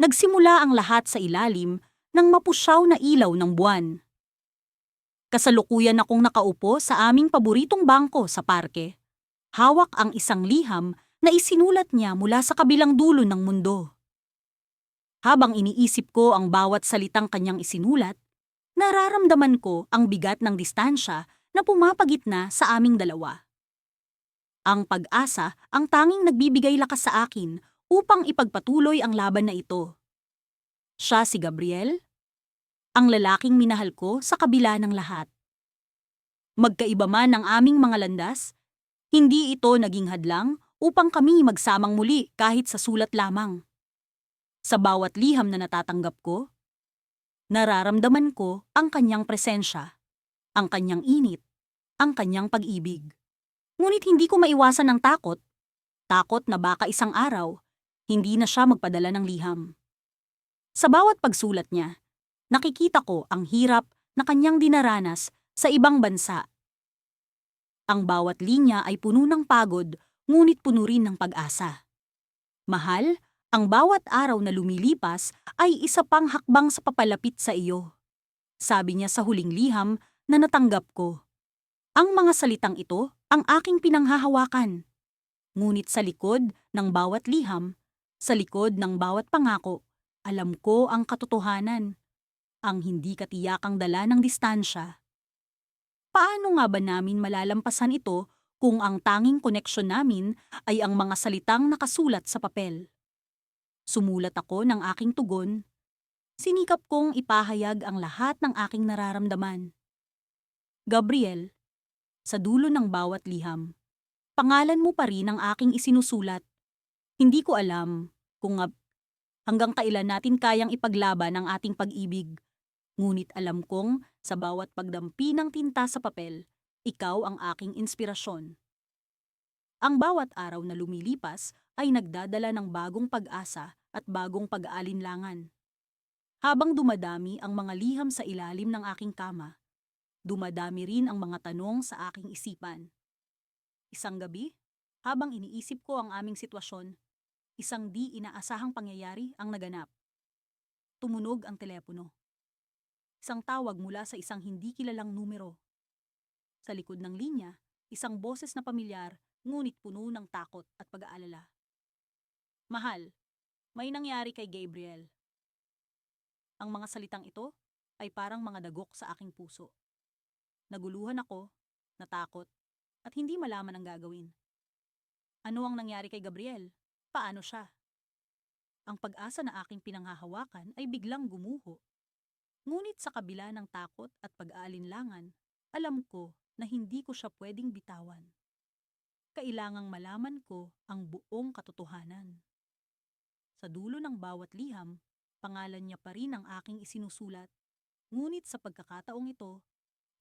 Nagsimula ang lahat sa ilalim ng mapusyaw na ilaw ng buwan. Kasalukuyan akong nakaupo sa aming paboritong bangko sa parke. Hawak ang isang liham na isinulat niya mula sa kabilang dulo ng mundo. Habang iniisip ko ang bawat salitang kanyang isinulat, nararamdaman ko ang bigat ng distansya na pumapagitna sa aming dalawa. Ang pag-asa ang tanging nagbibigay lakas sa akin upang ipagpatuloy ang laban na ito. Siya si Gabriel, ang lalaking minahal ko sa kabila ng lahat. Magkaiba man ang aming mga landas, hindi ito naging hadlang upang kami magsamang muli kahit sa sulat lamang. Sa bawat liham na natatanggap ko, nararamdaman ko ang kanyang presensya, ang kanyang init, ang kanyang pag-ibig. Ngunit hindi ko maiwasan ang takot na baka isang araw, hindi na siya magpadala ng liham. Sa bawat pagsulat niya, nakikita ko ang hirap na kanyang dinaranas sa ibang bansa. Ang bawat linya ay puno ng pagod, ngunit puno rin ng pag-asa. Mahal, ang bawat araw na lumilipas ay isa pang hakbang sa papalapit sa iyo. Sabi niya sa huling liham na natanggap ko. Ang mga salitang ito ang aking pinanghahawakan. Ngunit sa likod ng bawat liham, sa likod ng bawat pangako, alam ko ang katotohanan, ang hindi katiyakang dala ng distansya. Paano nga ba namin malalampasan ito kung ang tanging koneksyon namin ay ang mga salitang nakasulat sa papel? Sumulat ako ng aking tugon. Sinikap kong ipahayag ang lahat ng aking nararamdaman. Gabriel, sa dulo ng bawat liham, pangalan mo pa rin ang aking isinusulat. Hindi ko alam kung hanggang kailan natin kayang ipaglaban ang ating pag-ibig. Ngunit alam kong sa bawat pagdampi ng tinta sa papel, ikaw ang aking inspirasyon. Ang bawat araw na lumilipas ay nagdadala ng bagong pag-asa at bagong pag-aalinlangan. Habang dumadami ang mga liham sa ilalim ng aking kama, dumadami rin ang mga tanong sa aking isipan. Isang gabi, habang iniisip ko ang aming sitwasyon, isang di inaasahang pangyayari ang naganap. Tumunog ang telepono. Isang tawag mula sa isang hindi kilalang numero. Sa likod ng linya, isang boses na pamilyar ngunit puno ng takot at pag-aalala. Mahal, may nangyari kay Gabriel. Ang mga salitang ito ay parang mga dagok sa aking puso. Naguluhan ako, natakot, at hindi malaman ang gagawin. Ano ang nangyari kay Gabriel? Paano siya? Ang pag-asa na aking pinanghahawakan ay biglang gumuho. Ngunit sa kabila ng takot at pag-aalinlangan, alam ko na hindi ko siya pwedeng bitawan. Kailangang malaman ko ang buong katotohanan. Sa dulo ng bawat liham, pangalan niya pa rin ang aking isinusulat. Ngunit sa pagkakataong ito,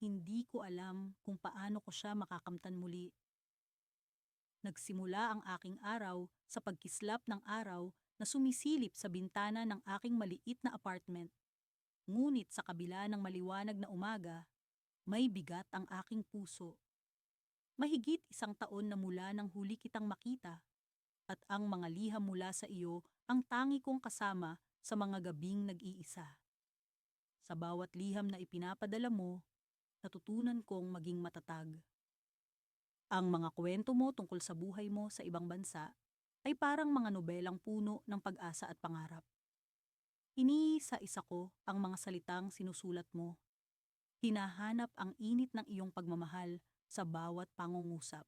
hindi ko alam kung paano ko siya makakamtan muli. Nagsimula ang aking araw sa pagkislap ng araw na sumisilip sa bintana ng aking maliit na apartment. Ngunit sa kabila ng maliwanag na umaga, may bigat ang aking puso. Mahigit 1 taon na mula nang huli kitang makita, at ang mga liham mula sa iyo ang tangi kong kasama sa mga gabing nag-iisa. Sa bawat liham na ipinapadala mo, natutunan kong maging matatag. Ang mga kwento mo tungkol sa buhay mo sa ibang bansa ay parang mga nobelang puno ng pag-asa at pangarap. Iniisa-isa ko ang mga salitang sinusulat mo. Hinahanap ang init ng iyong pagmamahal sa bawat pangungusap.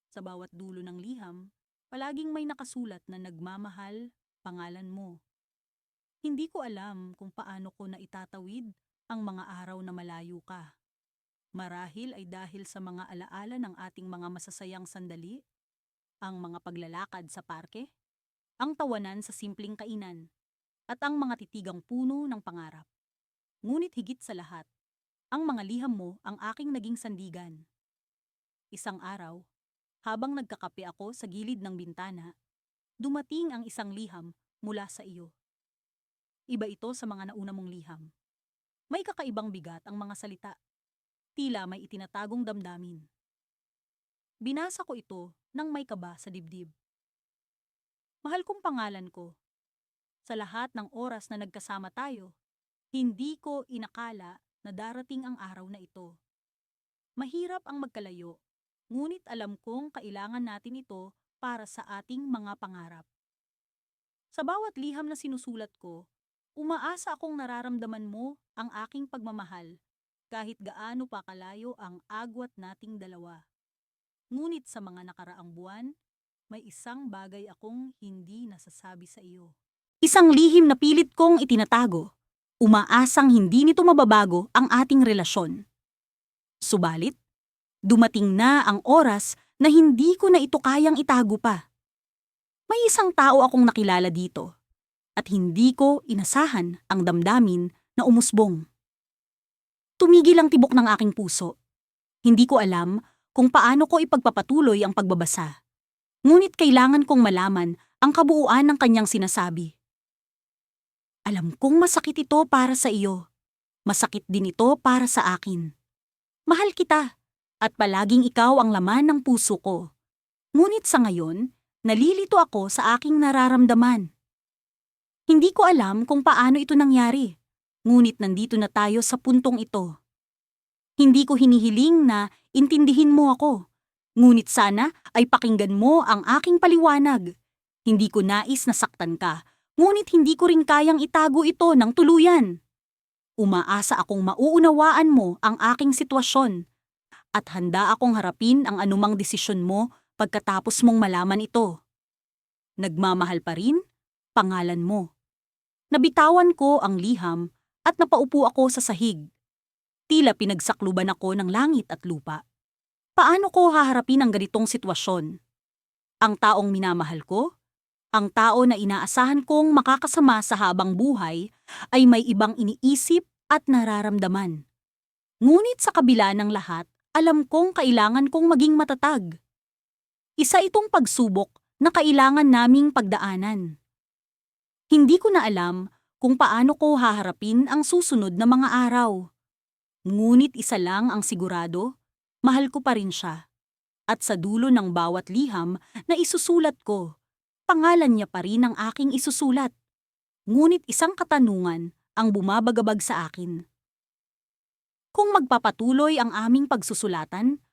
Sa bawat dulo ng liham, palaging may nakasulat na nagmamahal, pangalan mo. Hindi ko alam kung paano ko na itatawid ang mga araw na malayo ka. Marahil ay dahil sa mga alaala ng ating mga masasayang sandali, ang mga paglalakad sa parke, ang tawanan sa simpleng kainan, at ang mga titigang puno ng pangarap. Ngunit higit sa lahat, ang mga liham mo ang aking naging sandigan. Isang araw, habang nagkakape ako sa gilid ng bintana, dumating ang isang liham mula sa iyo. Iba ito sa mga nauna mong liham. May kakaibang bigat ang mga salita. Tila may itinatagong damdamin. Binasa ko ito nang may kaba sa dibdib. Mahal kong pangalan ko. Sa lahat ng oras na nagkasama tayo, hindi ko inakala na darating ang araw na ito. Mahirap ang magkalayo, ngunit alam kong kailangan natin ito para sa ating mga pangarap. Sa bawat liham na sinusulat ko, umaasa akong nararamdaman mo ang aking pagmamahal kahit gaano pa kalayo ang agwat nating dalawa. Ngunit sa mga nakaraang buwan, may isang bagay akong hindi nasasabi sa iyo. Isang lihim na pilit kong itinatago. Umaasang hindi nito mababago ang ating relasyon. Subalit, dumating na ang oras na hindi ko na ito kayang itago pa. May isang tao akong nakilala dito at hindi ko inasahan ang damdamin na umusbong. Tumigil ang tibok ng aking puso. Hindi ko alam kung paano ko ipagpapatuloy ang pagbabasa. Ngunit kailangan kong malaman ang kabuuan ng kanyang sinasabi. Alam kong masakit ito para sa iyo. Masakit din ito para sa akin. Mahal kita at palaging ikaw ang laman ng puso ko. Ngunit sa ngayon, nalilito ako sa aking nararamdaman. Hindi ko alam kung paano ito nangyari, ngunit nandito na tayo sa puntong ito. Hindi ko hinihiling na intindihin mo ako, ngunit sana ay pakinggan mo ang aking paliwanag. Hindi ko nais na saktan ka, ngunit hindi ko rin kayang itago ito ng tuluyan. Umaasa akong mauunawaan mo ang aking sitwasyon at handa akong harapin ang anumang desisyon mo pagkatapos mong malaman ito. Nagmamahal pa rin, pangalan mo. Nabitawan ko ang liham at napaupo ako sa sahig. Tila pinagsakluban ako ng langit at lupa. Paano ko haharapin ang ganitong sitwasyon? Ang taong minamahal ko? Ang tao na inaasahan kong makakasama sa habang buhay ay may ibang iniisip at nararamdaman. Ngunit sa kabila ng lahat, alam kong kailangan kong maging matatag. Isa itong pagsubok na kailangan naming pagdaanan. Hindi ko na alam kung paano ko haharapin ang susunod na mga araw. Ngunit isa lang ang sigurado, mahal ko pa rin siya. At sa dulo ng bawat liham na isusulat ko, pangalan niya pa rin ang aking isusulat. Ngunit isang katanungan ang bumabagabag sa akin. Kung magpapatuloy ang aming pagsusulatan,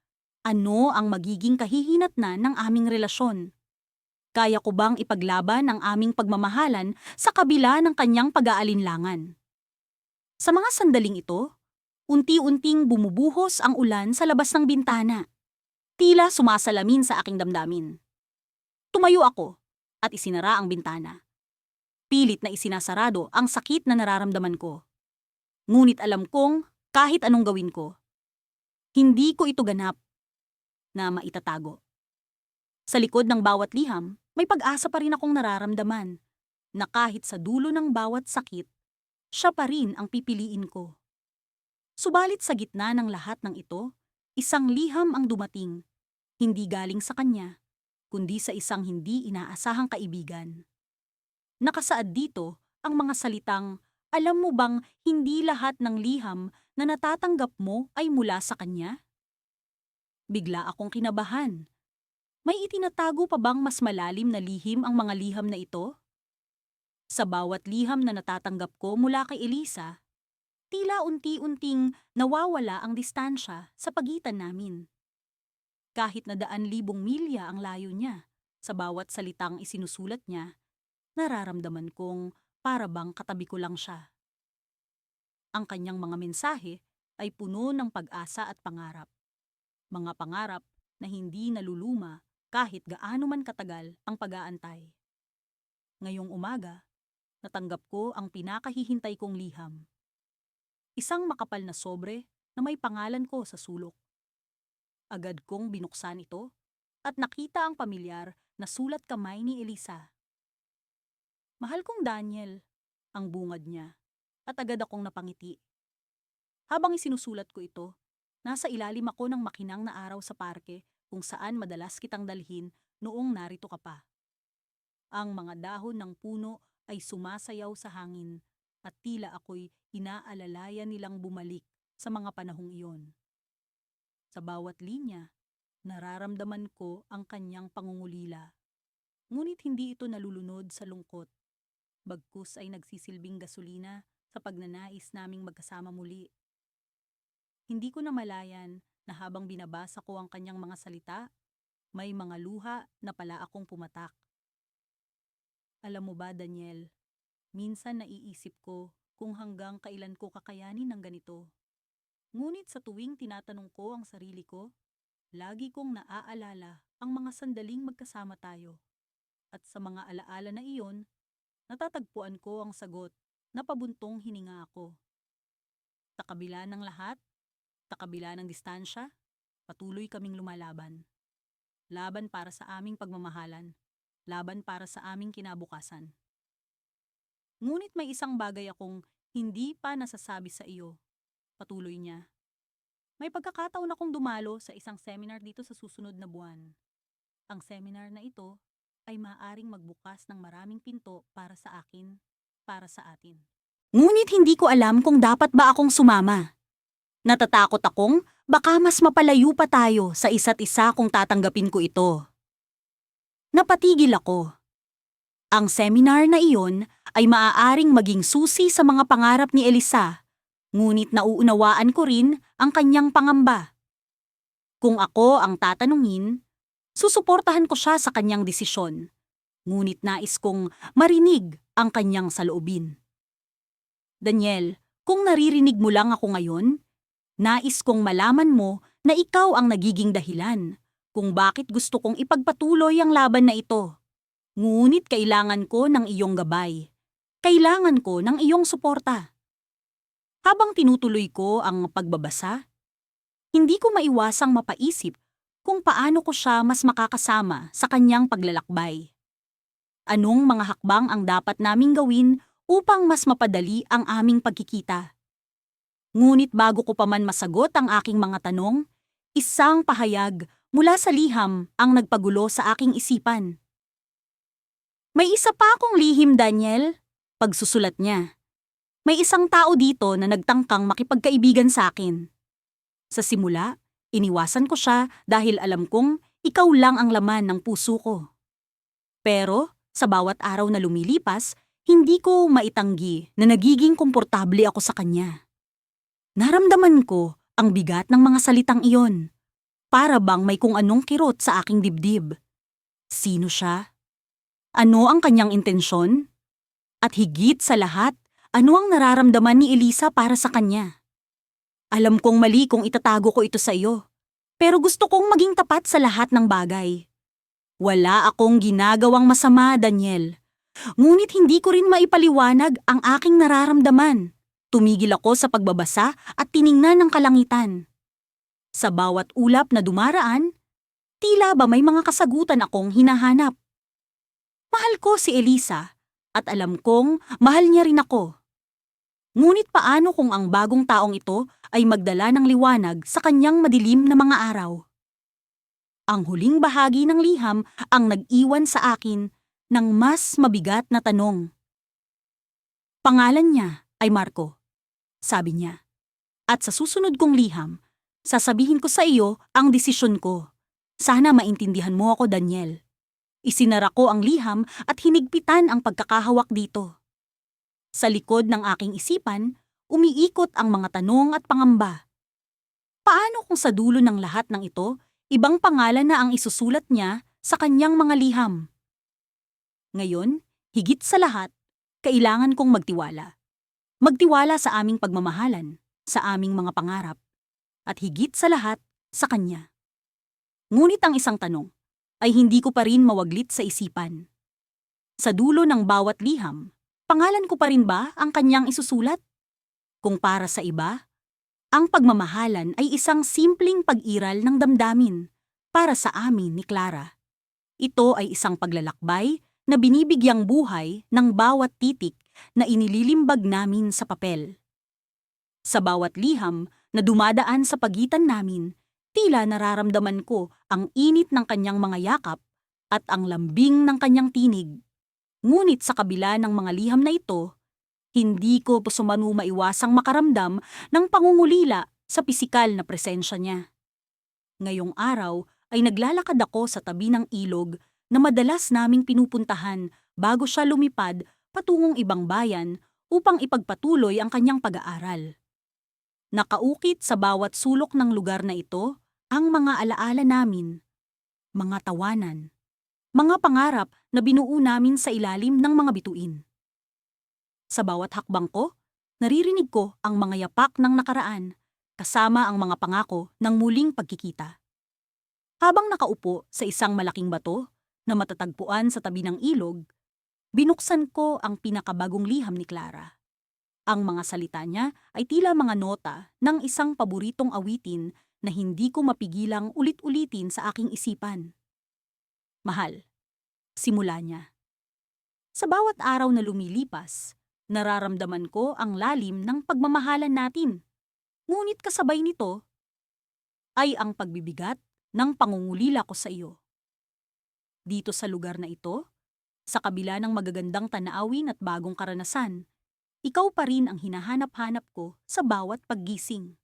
ano ang magiging kahihinatnan ng aming relasyon? Kaya ko bang ipaglaban ang aming pagmamahalan sa kabila ng kanyang pag-aalinlangan? Sa mga sandaling ito, unti-unting bumubuhos ang ulan sa labas ng bintana. Tila sumasalamin sa aking damdamin. Tumayo ako at isinara ang bintana. Pilit na isinasarado ang sakit na nararamdaman ko. Ngunit alam kong kahit anong gawin ko, hindi ko ito ganap na maitatago. Sa likod ng bawat liham, may pag-asa pa rin akong nararamdaman na kahit sa dulo ng bawat sakit, siya pa rin ang pipiliin ko. Subalit sa gitna ng lahat ng ito, isang liham ang dumating, hindi galing sa kanya, kundi sa isang hindi inaasahang kaibigan. Nakasaad dito ang mga salitang, alam mo bang hindi lahat ng liham na natatanggap mo ay mula sa kanya? Bigla akong kinabahan. May itinatago pa bang mas malalim na lihim ang mga liham na ito? Sa bawat liham na natatanggap ko mula kay Elisa, tila unti-unting nawawala ang distansya sa pagitan namin. Kahit na daan-libong milya ang layo niya, sa bawat salitang isinusulat niya, nararamdaman kong para bang katabi ko lang siya. Ang kanyang mga mensahe ay puno ng pag-asa at pangarap. Mga pangarap na hindi naluluma kahit gaano man katagal ang pag-aantay. Ngayong umaga, natanggap ko ang pinakahihintay kong liham. Isang makapal na sobre na may pangalan ko sa sulok. Agad kong binuksan ito at nakita ang pamilyar na sulat kamay ni Elisa. Mahal kong Daniel, ang bungad niya, at agad akong napangiti. Habang isinusulat ko ito, nasa ilalim ako ng makinang na araw sa parke kung saan madalas kitang dalhin noong narito ka pa. Ang mga dahon ng puno ay sumasayaw sa hangin at tila ako'y inaalalayan nilang bumalik sa mga panahong iyon. Sa bawat linya, nararamdaman ko ang kanyang pangungulila. Ngunit hindi ito nalulunod sa lungkot. Bagkus ay nagsisilbing gasolina sa pagnanais naming magkasama muli. Hindi ko namalayan na habang binabasa ko ang kanyang mga salita, may mga luha na pala akong pumatak. Alam mo ba, Daniel, minsan naiisip ko kung hanggang kailan ko kakayanin ng ganito. Ngunit sa tuwing tinatanong ko ang sarili ko, lagi kong naaalala ang mga sandaling magkasama tayo. At sa mga alaala na iyon, natatagpuan ko ang sagot na pabuntong hininga ako. Sa kabila ng lahat, sa kabila ng distansya, patuloy kaming lumalaban. Laban para sa aming pagmamahalan. Laban para sa aming kinabukasan. Ngunit may isang bagay akong hindi pa nasasabi sa iyo. Patuloy niya. May pagkakataon akong dumalo sa isang seminar dito sa susunod na buwan. Ang seminar na ito ay maaaring magbukas ng maraming pinto para sa akin, para sa atin. Ngunit hindi ko alam kung dapat ba akong sumama. Natatakot akong baka mas mapalayo pa tayo sa isa't isa kung tatanggapin ko ito. Napatigil ako. Ang seminar na iyon ay maaaring maging susi sa mga pangarap ni Elisa, ngunit nauunawaan ko rin ang kanyang pangamba. Kung ako ang tatanungin, susuportahan ko siya sa kanyang desisyon, ngunit nais kong marinig ang kanyang saloobin. Daniel, kung naririnig mo lang ako ngayon, nais kong malaman mo na ikaw ang nagiging dahilan kung bakit gusto kong ipagpatuloy ang laban na ito. Ngunit kailangan ko ng iyong gabay. Kailangan ko ng iyong suporta. Habang tinutuloy ko ang pagbabasa, hindi ko maiwasang mapaisip kung paano ko siya mas makakasama sa kanyang paglalakbay. Anong mga hakbang ang dapat naming gawin upang mas mapadali ang aming pagkikita? Ngunit bago ko pa man masagot ang aking mga tanong, isang pahayag mula sa liham ang nagpagulo sa aking isipan. May isa pa akong lihim, Daniel, pagsusulat niya. May isang tao dito na nagtangkang makipagkaibigan sa akin. Sa simula, iniwasan ko siya dahil alam kong ikaw lang ang laman ng puso ko. Pero sa bawat araw na lumilipas, hindi ko maitanggi na nagiging komportable ako sa kanya. Naramdaman ko ang bigat ng mga salitang iyon. Para bang may kung anong kirot sa aking dibdib. Sino siya? Ano ang kanyang intensyon? At higit sa lahat, ano ang nararamdaman ni Elisa para sa kanya? Alam kong mali kung itatago ko ito sa iyo, pero gusto kong maging tapat sa lahat ng bagay. Wala akong ginagawang masama, Daniel. Ngunit hindi ko rin maipaliwanag ang aking nararamdaman. Tumigil ako sa pagbabasa at tiningnan ang kalangitan. Sa bawat ulap na dumaraan, tila ba may mga kasagutan akong hinahanap. Mahal ko si Elisa at alam kong mahal niya rin ako. Ngunit paano kung ang bagong taong ito ay magdala ng liwanag sa kanyang madilim na mga araw? Ang huling bahagi ng liham ang nag-iwan sa akin ng mas mabigat na tanong. Pangalan niya ay Marco, sabi niya. At sa susunod kong liham, sasabihin ko sa iyo ang desisyon ko. Sana maintindihan mo ako, Daniel. Isinara ko ang liham at hinigpitan ang pagkakahawak dito. Sa likod ng aking isipan, umiikot ang mga tanong at pangamba. Paano kung sa dulo ng lahat ng ito, ibang pangalan na ang isusulat niya sa kanyang mga liham? Ngayon, higit sa lahat, kailangan kong magtiwala. Magtiwala sa aming pagmamahalan, sa aming mga pangarap, at higit sa lahat, sa kanya. Ngunit ang isang tanong ay hindi ko pa rin mawaglit sa isipan. Sa dulo ng bawat liham, pangalan ko pa rin ba ang kanyang isusulat? Kung para sa iba, ang pagmamahalan ay isang simpleng pag-iral ng damdamin. Para sa amin ni Clara, ito ay isang paglalakbay na binibigyang buhay ng bawat titik na inililimbag namin sa papel. Sa bawat liham na dumadaan sa pagitan namin, tila nararamdaman ko ang init ng kanyang mga yakap at ang lambing ng kanyang tinig. Ngunit sa kabila ng mga liham na ito, hindi ko sumano maiwasang makaramdam ng pangungulila sa pisikal na presensya niya. Ngayong araw ay naglalakad ako sa tabi ng ilog na madalas naming pinupuntahan bago siya lumipad patungong ibang bayan upang ipagpatuloy ang kanyang pag-aaral. Nakaukit sa bawat sulok ng lugar na ito ang mga alaala namin, mga tawanan, mga pangarap na binuo namin sa ilalim ng mga bituin. Sa bawat hakbang ko, naririnig ko ang mga yapak ng nakaraan kasama ang mga pangako ng muling pagkikita. Habang nakaupo sa isang malaking bato na matatagpuan sa tabi ng ilog, binuksan ko ang pinakabagong liham ni Clara. Ang mga salita niya ay tila mga nota ng isang paboritong awitin na hindi ko mapigilang ulit-ulitin sa aking isipan. Mahal, simula niya. Sa bawat araw na lumilipas, nararamdaman ko ang lalim ng pagmamahalan natin. Ngunit kasabay nito ay ang pagbibigat ng pangungulila ko sa iyo. Dito sa lugar na ito, sa kabila ng magagandang tanawin at bagong karanasan, ikaw pa rin ang hinahanap-hanap ko sa bawat paggising.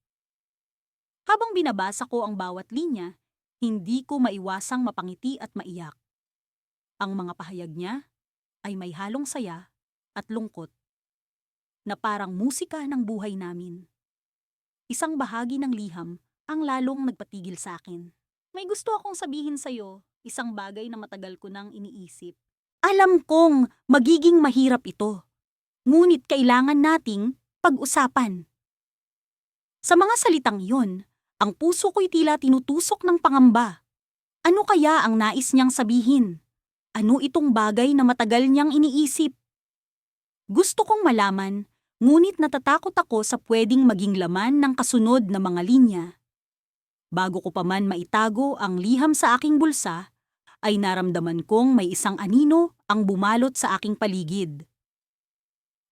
Habang binabasa ko ang bawat linya, hindi ko maiwasang mapangiti at maiyak. Ang mga pahayag niya ay may halong saya at lungkot, na parang musika ng buhay namin. Isang bahagi ng liham ang lalong nagpatigil sa akin. May gusto akong sabihin sa'yo, isang bagay na matagal ko nang iniisip. Alam kong magiging mahirap ito. Ngunit kailangan nating pag-usapan. Sa mga salitang iyon, ang puso ko'y tila tinutusok ng pangamba. Ano kaya ang nais niyang sabihin? Ano itong bagay na matagal niyang iniisip? Gusto kong malaman, ngunit natatakot ako sa pwedeng maging laman ng kasunod na mga linya. Bago ko pa man maitago ang liham sa aking bulsa, ay naramdaman kong may isang anino ang bumalot sa aking paligid.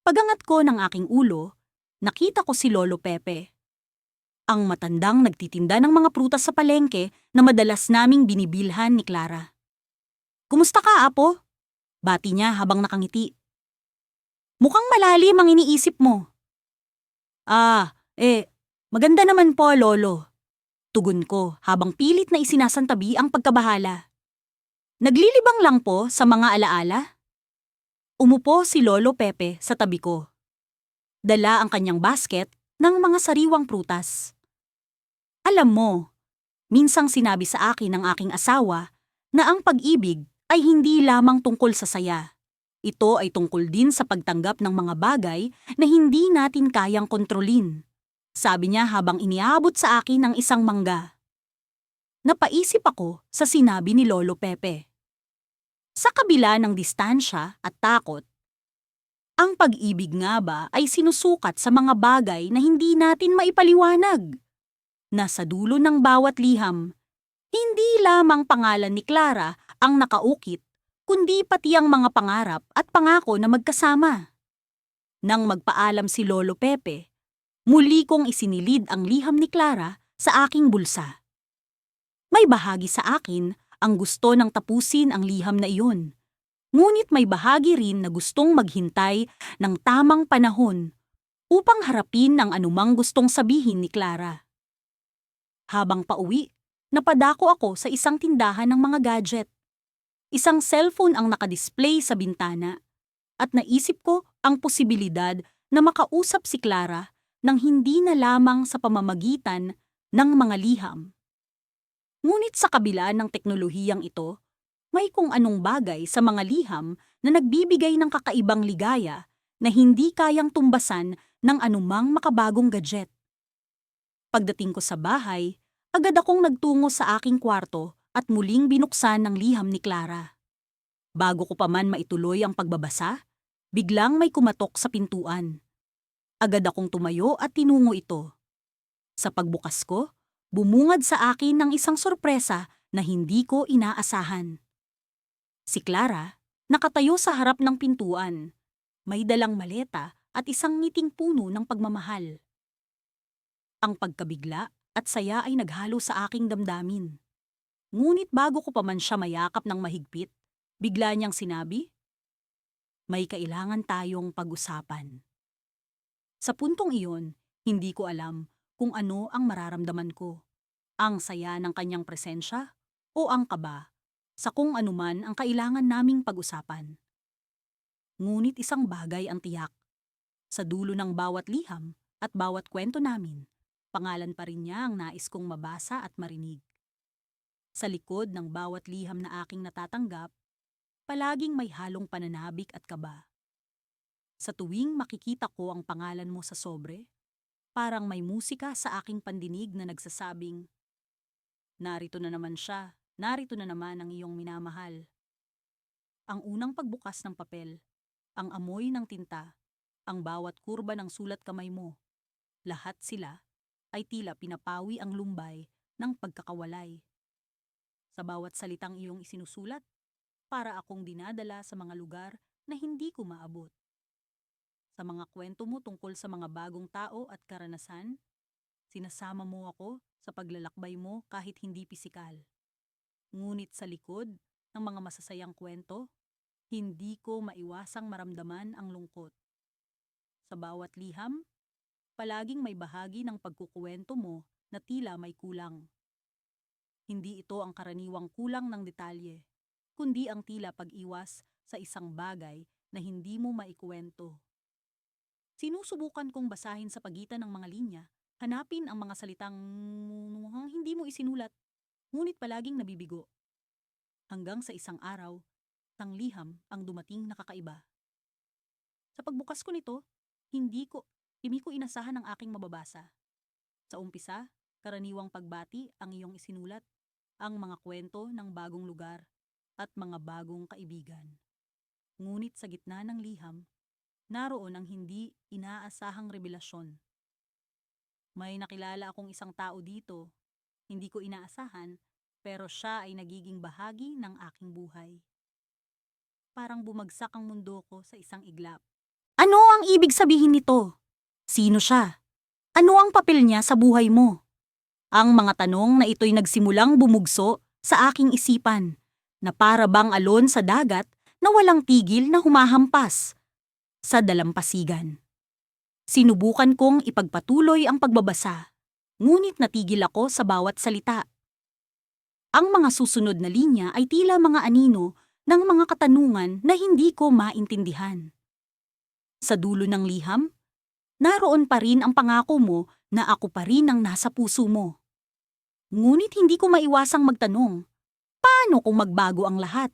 Pagangat ko ng aking ulo, nakita ko si Lolo Pepe. Ang matandang nagtitinda ng mga prutas sa palengke na madalas naming binibilhan ni Clara. "Kumusta ka, Apo?" bati niya habang nakangiti. "Mukhang malalim ang iniisip mo." Maganda naman po, Lolo." Tugon ko habang pilit na isinasantabi ang pagkabahala. "Naglilibang lang po sa mga alaala?" Umupo si Lolo Pepe sa tabi ko. Dala ang kanyang basket ng mga sariwang prutas. "Alam mo, minsang sinabi sa akin ng aking asawa na ang pag-ibig ay hindi lamang tungkol sa saya. Ito ay tungkol din sa pagtanggap ng mga bagay na hindi natin kayang kontrolin," sabi niya habang iniabot sa akin ang isang mangga. Napaisip ako sa sinabi ni Lolo Pepe. Sa kabila ng distansya at takot, ang pag-ibig nga ba ay sinusukat sa mga bagay na hindi natin maipaliwanag? Nasa dulo ng bawat liham, hindi lamang pangalan ni Clara ang nakaukit, kundi pati ang mga pangarap at pangako na magkasama. Nang magpaalam si Lolo Pepe, muli kong isinilid ang liham ni Clara sa aking bulsa. May bahagi sa akin ang gusto ng tapusin ang liham na iyon. Ngunit may bahagi rin na gustong maghintay ng tamang panahon upang harapin ang anumang gustong sabihin ni Clara. Habang pauwi, napadako ako sa isang tindahan ng mga gadget. Isang cellphone ang nakadisplay sa bintana at naisip ko ang posibilidad na makausap si Clara nang hindi na lamang sa pamamagitan ng mga liham. Ngunit sa kabila ng teknolohiyang ito, may kung anong bagay sa mga liham na nagbibigay ng kakaibang ligaya na hindi kayang tumbasan ng anumang makabagong gadget. Pagdating ko sa bahay, agad akong nagtungo sa aking kwarto at muling binuksan ng liham ni Clara. Bago ko pa man maituloy ang pagbabasa, biglang may kumatok sa pintuan. Agad akong tumayo at tinungo ito. Sa pagbukas ko, bumungad sa akin ng isang sorpresa na hindi ko inaasahan. Si Clara, nakatayo sa harap ng pintuan. May dalang maleta at isang ngiting puno ng pagmamahal. Ang pagkabigla at saya ay naghalo sa aking damdamin. Ngunit bago ko pa man siya mayakap ng mahigpit, bigla niyang sinabi, "May kailangan tayong pag-usapan." Sa puntong iyon, hindi ko alam kung ano ang mararamdaman ko. Ang saya ng kanyang presensya o ang kaba sa kung anuman ang kailangan naming pag-usapan. Ngunit isang bagay ang tiyak. Sa dulo ng bawat liham at bawat kwento namin, pangalan pa rin niya ang nais kong mabasa at marinig. Sa likod ng bawat liham na aking natatanggap, palaging may halong pananabik at kaba. Sa tuwing makikita ko ang pangalan mo sa sobre, parang may musika sa aking pandinig na nagsasabing, narito na naman siya, narito na naman ang iyong minamahal. Ang unang pagbukas ng papel, ang amoy ng tinta, ang bawat kurba ng sulat kamay mo, lahat sila ay tila pinapawi ang lumbay ng pagkakawalay. Sa bawat salitang iyong isinusulat, para akong dinadala sa mga lugar na hindi ko maabot. Sa mga kwento mo tungkol sa mga bagong tao at karanasan, sinasama mo ako sa paglalakbay mo kahit hindi pisikal. Ngunit sa likod ng mga masasayang kwento, hindi ko maiwasang maramdaman ang lungkot. Sa bawat liham, palaging may bahagi ng pagkukuwento mo na tila may kulang. Hindi ito ang karaniwang kulang ng detalye, kundi ang tila pag-iwas sa isang bagay na hindi mo maikuwento. Sinusubukan kong basahin sa pagitan ng mga linya, hanapin ang mga salitang mukhang hindi mo isinulat, ngunit palaging nabibigo. Hanggang sa isang araw, isang liham ang dumating na kakaiba. Sa pagbukas ko nito, hindi ko inasahan ang aking mababasa. Sa umpisa, karaniwang pagbati ang iyong isinulat, ang mga kwento ng bagong lugar at mga bagong kaibigan. Ngunit sa gitna ng liham, naroon ang hindi inaasahang revelasyon. May nakilala akong isang tao dito, hindi ko inaasahan, pero siya ay nagiging bahagi ng aking buhay. Parang bumagsak ang mundo ko sa isang iglap. Ano ang ibig sabihin nito? Sino siya? Ano ang papel niya sa buhay mo? Ang mga tanong na ito'y nagsimulang bumugso sa aking isipan, na para bang alon sa dagat na walang tigil na humahampas sa dalampasigan. Sinubukan kong ipagpatuloy ang pagbabasa, ngunit natigil ako sa bawat salita. Ang mga susunod na linya ay tila mga anino ng mga katanungan na hindi ko maintindihan. Sa dulo ng liham, naroon pa rin ang pangako mo na ako pa rin ang nasa puso mo. Ngunit hindi ko maiwasang magtanong, paano kung magbago ang lahat?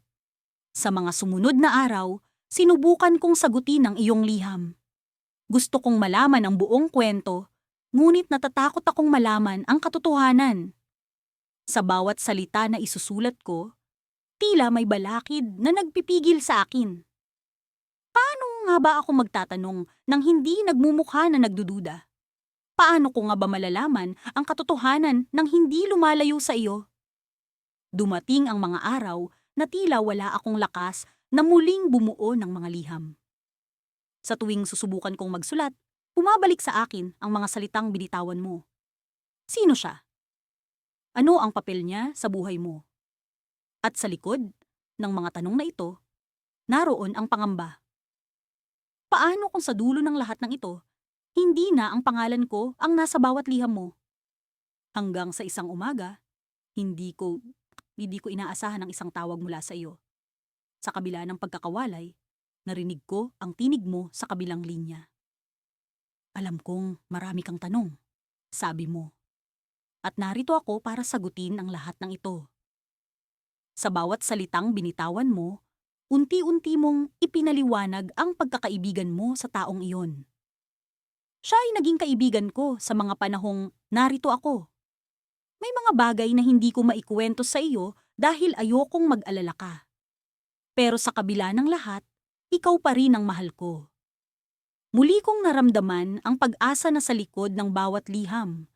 Sa mga sumunod na araw, sinubukan kong sagutin ang iyong liham. Gusto kong malaman ang buong kwento, ngunit natatakot akong malaman ang katotohanan. Sa bawat salita na isusulat ko, tila may balakid na nagpipigil sa akin. Paano nga ba ako magtatanong nang hindi nagmumukha na nagdududa? Paano ko nga ba malalaman ang katotohanan nang hindi lumalayo sa iyo? Dumating ang mga araw na tila wala akong lakas na muling bumuo ng mga liham. Sa tuwing susubukan kong magsulat, bumabalik sa akin ang mga salitang binitawan mo. Sino siya? Ano ang papel niya sa buhay mo? At sa likod ng mga tanong na ito, naroon ang pangamba. Paano kung sa dulo ng lahat ng ito, hindi na ang pangalan ko ang nasa bawat liham mo? Hanggang sa isang umaga, hindi ko inaasahan ang isang tawag mula sa iyo. Sa kabila ng pagkakawalay, narinig ko ang tinig mo sa kabilang linya. Alam kong marami kang tanong, sabi mo. At narito ako para sagutin ang lahat ng ito. Sa bawat salitang binitawan mo, unti-unti mong ipinaliwanag ang pagkakaibigan mo sa taong iyon. Siya ay naging kaibigan ko sa mga panahong narito ako. May mga bagay na hindi ko maikuwento sa iyo dahil ayokong mag-alala ka. Pero sa kabila ng lahat, ikaw pa rin ang mahal ko. Muli kong naramdaman ang pag-asa na sa likod ng bawat liham.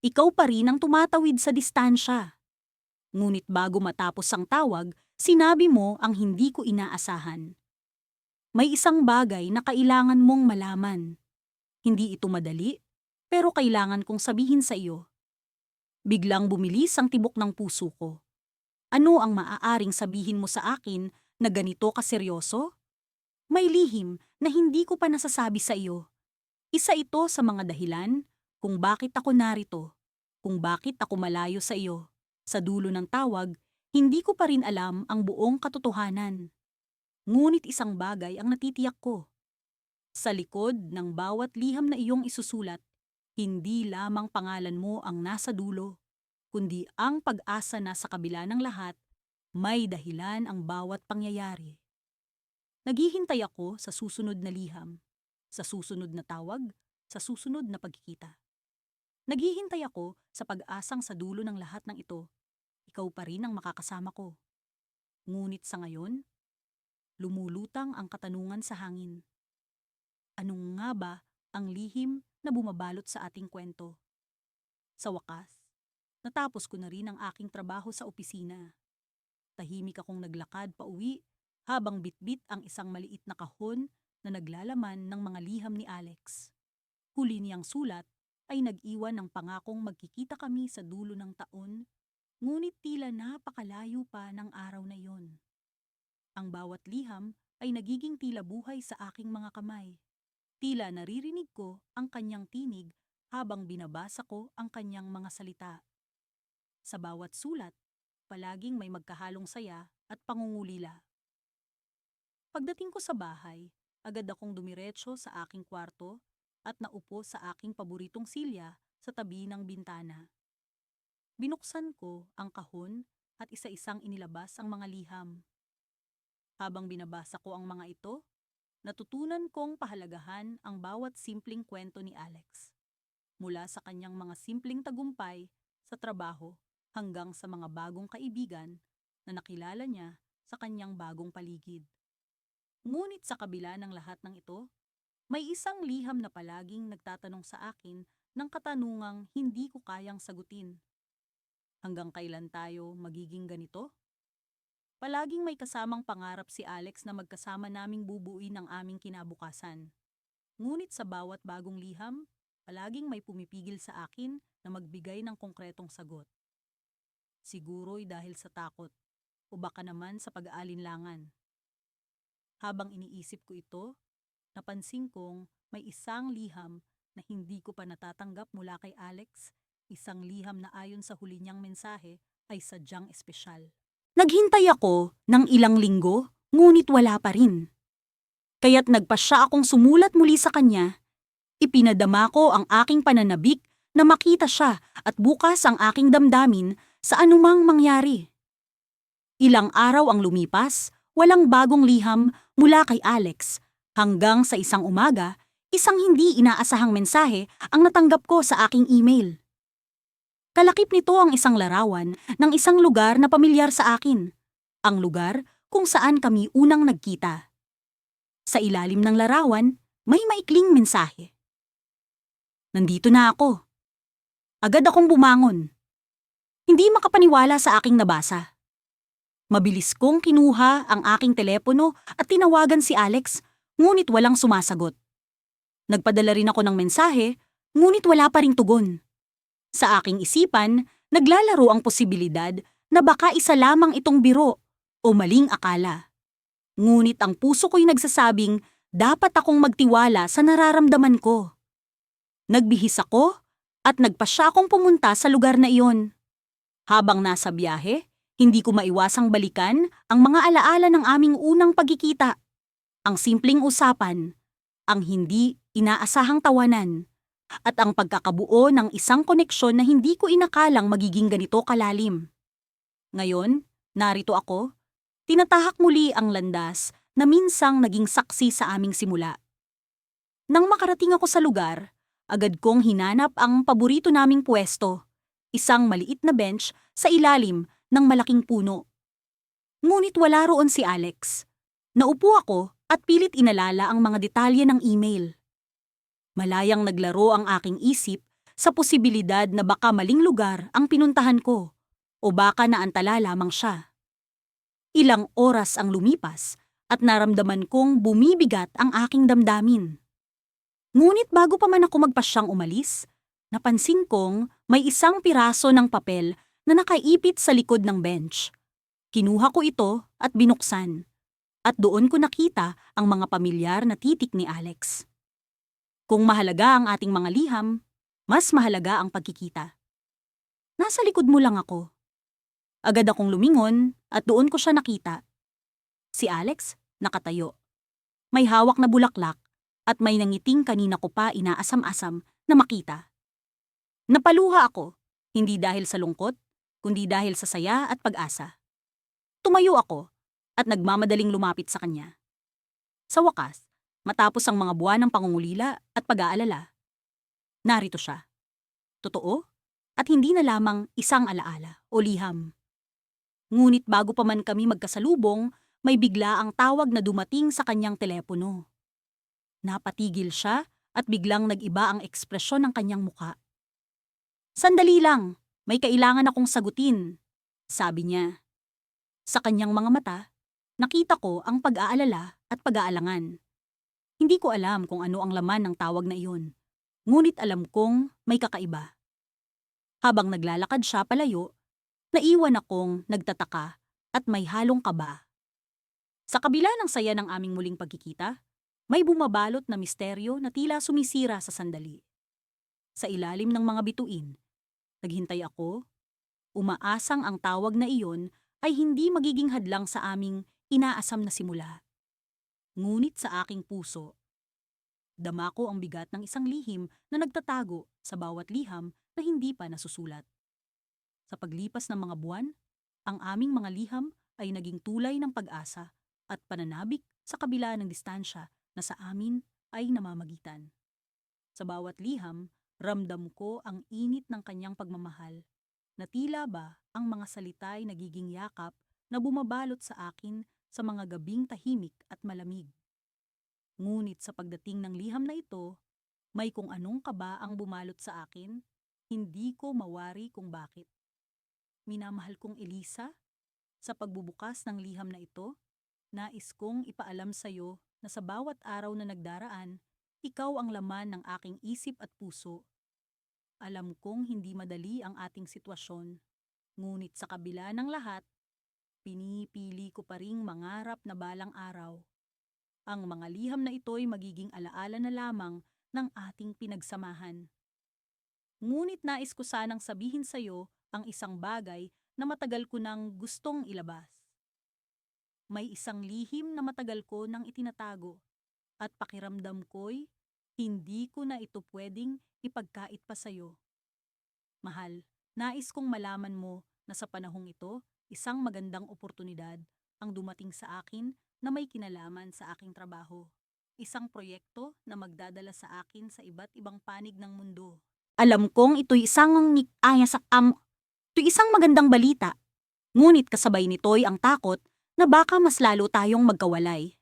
Ikaw pa rin ang tumatawid sa distansya. Ngunit bago matapos ang tawag, sinabi mo ang hindi ko inaasahan. May isang bagay na kailangan mong malaman. Hindi ito madali, pero kailangan kong sabihin sa iyo. Biglang bumilis ang tibok ng puso ko. Ano ang maaaring sabihin mo sa akin na ganito kaseryoso? May lihim na hindi ko pa nasasabi sa iyo. Isa ito sa mga dahilan kung bakit ako narito, kung bakit ako malayo sa iyo. Sa dulo ng tawag, hindi ko pa rin alam ang buong katotohanan. Ngunit isang bagay ang natitiyak ko. Sa likod ng bawat liham na iyong isusulat, hindi lamang pangalan mo ang nasa dulo, kundi ang pag-asa na sa kabila ng lahat, may dahilan ang bawat pangyayari. Naghihintay ako sa susunod na liham, sa susunod na tawag, sa susunod na pagkikita. Naghihintay ako sa pag-asang sa dulo ng lahat ng ito, ikaw pa rin ang makakasama ko. Ngunit sa ngayon, lumulutang ang katanungan sa hangin. Anong nga ba ang lihim na bumabalot sa ating kwento? Sa wakas, natapos ko na rin ang aking trabaho sa opisina. Tahimik akong naglakad pauwi habang bitbit ang isang maliit na kahon na naglalaman ng mga liham ni Alex. Huli niyang sulat ay nag-iwan ng pangakong magkikita kami sa dulo ng taon, ngunit tila napakalayo pa ng araw na iyon. Ang bawat liham ay nagiging tila buhay sa aking mga kamay. Tila naririnig ko ang kanyang tinig habang binabasa ko ang kanyang mga salita. Sa bawat sulat, palaging may magkahalong saya at pangungulila. Pagdating ko sa bahay, agad akong dumiretso sa aking kwarto at naupo sa aking paboritong silya sa tabi ng bintana. Binuksan ko ang kahon at isa-isang inilabas ang mga liham. Habang binabasa ko ang mga ito, natutunan kong pahalagahan ang bawat simpleng kwento ni Alex. Mula sa kanyang mga simpleng tagumpay sa trabaho hanggang sa mga bagong kaibigan na nakilala niya sa kanyang bagong paligid. Ngunit sa kabila ng lahat ng ito, may isang liham na palaging nagtatanong sa akin ng katanungang hindi ko kayang sagutin. Hanggang kailan tayo magiging ganito? Palaging may kasamang pangarap si Alex na magkasama naming bubuuin ang aming kinabukasan. Ngunit sa bawat bagong liham, palaging may pumipigil sa akin na magbigay ng konkretong sagot. Siguro'y dahil sa takot o baka naman sa pag-aalinlangan. Habang iniisip ko ito, napansin kong may isang liham na hindi ko pa natatanggap mula kay Alex, isang liham na ayon sa huli niyang mensahe ay sadyang espesyal. Naghintay ako ng ilang linggo, ngunit wala pa rin. Kaya't nagpasya akong sumulat muli sa kanya. Ipinadama ko ang aking pananabik na makita siya at bukas ang aking damdamin sa anumang mangyari. Ilang araw ang lumipas, walang bagong liham mula kay Alex, hanggang sa isang umaga, isang hindi inaasahang mensahe ang natanggap ko sa aking email. Kalakip nito ang isang larawan ng isang lugar na pamilyar sa akin, ang lugar kung saan kami unang nagkita. Sa ilalim ng larawan, may maikling mensahe. Nandito na ako. Agad akong bumangon. Hindi makapaniwala sa aking nabasa. Mabilis kong kinuha ang aking telepono at tinawagan si Alex, ngunit walang sumasagot. Nagpadala rin ako ng mensahe, ngunit wala pa ring tugon. Sa aking isipan, naglalaro ang posibilidad na baka isa lamang itong biro o maling akala. Ngunit ang puso ko'y nagsasabing dapat akong magtiwala sa nararamdaman ko. Nagbihis ako at nagpasya akong pumunta sa lugar na iyon. Habang nasa biyahe, hindi ko maiwasang balikan ang mga alaala ng aming unang pagkikita. Ang simpleng usapan, ang hindi inaasahang tawanan, at ang pagkakabuo ng isang koneksyon na hindi ko inakalang magiging ganito kalalim. Ngayon, narito ako, tinatahak muli ang landas na minsang naging saksi sa aming simula. Nang makarating ako sa lugar, agad kong hinanap ang paborito naming pwesto, isang maliit na bench sa ilalim ng malaking puno. Ngunit wala roon si Alex. Naupo ako at pilit inalala ang mga detalye ng email. Malayang naglaro ang aking isip sa posibilidad na baka maling lugar ang pinuntahan ko o baka naantala lamang siya. Ilang oras ang lumipas at naramdaman kong bumibigat ang aking damdamin. Ngunit bago pa man ako magpasyang umalis, napansin kong may isang piraso ng papel na nakaipit sa likod ng bench. Kinuha ko ito at binuksan, at doon ko nakita ang mga pamilyar na titik ni Alex. Kung mahalaga ang ating mga liham, mas mahalaga ang pagkikita. Nasa likod mo lang ako. Agad akong lumingon at doon ko siya nakita. Si Alex, nakatayo. May hawak na bulaklak at may nangiting kanina ko pa inaasam-asam na makita. Napaluha ako, hindi dahil sa lungkot, kundi dahil sa saya at pag-asa. Tumayo ako at nagmamadaling lumapit sa kanya. Sa wakas, matapos ang mga buwan ng pangungulila at pag-aalala, narito siya. Totoo at hindi na lamang isang alaala o liham. Ngunit bago pa man kami magkasalubong, may bigla ang tawag na dumating sa kanyang telepono. Napatigil siya at biglang nag-iba ang ekspresyon ng kanyang muka. "Sandali lang, may kailangan akong sagutin," sabi niya. Sa kanyang mga mata, nakita ko ang pag-aalala at pag-aalangan. Hindi ko alam kung ano ang laman ng tawag na iyon, ngunit alam kong may kakaiba. Habang naglalakad siya palayo, naiwan akong nagtataka at may halong kaba. Sa kabila ng saya ng aming muling pagkikita, may bumabalot na misteryo na tila sumisira sa sandali. Sa ilalim ng mga bituin, naghintay ako, umaasang ang tawag na iyon ay hindi magiging hadlang sa aming inaasam na simula. Ngunit sa aking puso, dama ko ang bigat ng isang lihim na nagtatago sa bawat liham na hindi pa nasusulat. Sa paglipas ng mga buwan, ang aming mga liham ay naging tulay ng pag-asa at pananabik sa kabila ng distansya na sa amin ay namamagitan. Sa bawat liham, ramdam ko ang init ng kanyang pagmamahal, na tila ba ang mga salita ay nagiging yakap na bumabalot sa akin sa mga gabing tahimik at malamig. Ngunit sa pagdating ng liham na ito, may kung anong kaba ang bumalot sa akin, hindi ko mawari kung bakit. Minamahal kong Elisa, sa pagbubukas ng liham na ito, nais kong ipaalam sa iyo na sa bawat araw na nagdaraan, ikaw ang laman ng aking isip at puso. Alam kong hindi madali ang ating sitwasyon, ngunit sa kabila ng lahat, pinipili ko pa ring mangarap na balang araw. Ang mga liham na ito'y magiging alaala na lamang ng ating pinagsamahan. Ngunit nais ko sanang sabihin sa iyo ang isang bagay na matagal ko nang gustong ilabas. May isang lihim na matagal ko nang itinatago at pakiramdam ko'y hindi ko na ito pwedeng ipagkait pa sa'yo. Mahal, nais kong malaman mo na sa panahong ito, isang magandang oportunidad ang dumating sa akin na may kinalaman sa aking trabaho. Isang proyekto na magdadala sa akin sa iba't ibang panig ng mundo. Alam kong ito'y isang magandang balita, ngunit kasabay nito'y ang takot na baka mas lalo tayong magkawalay.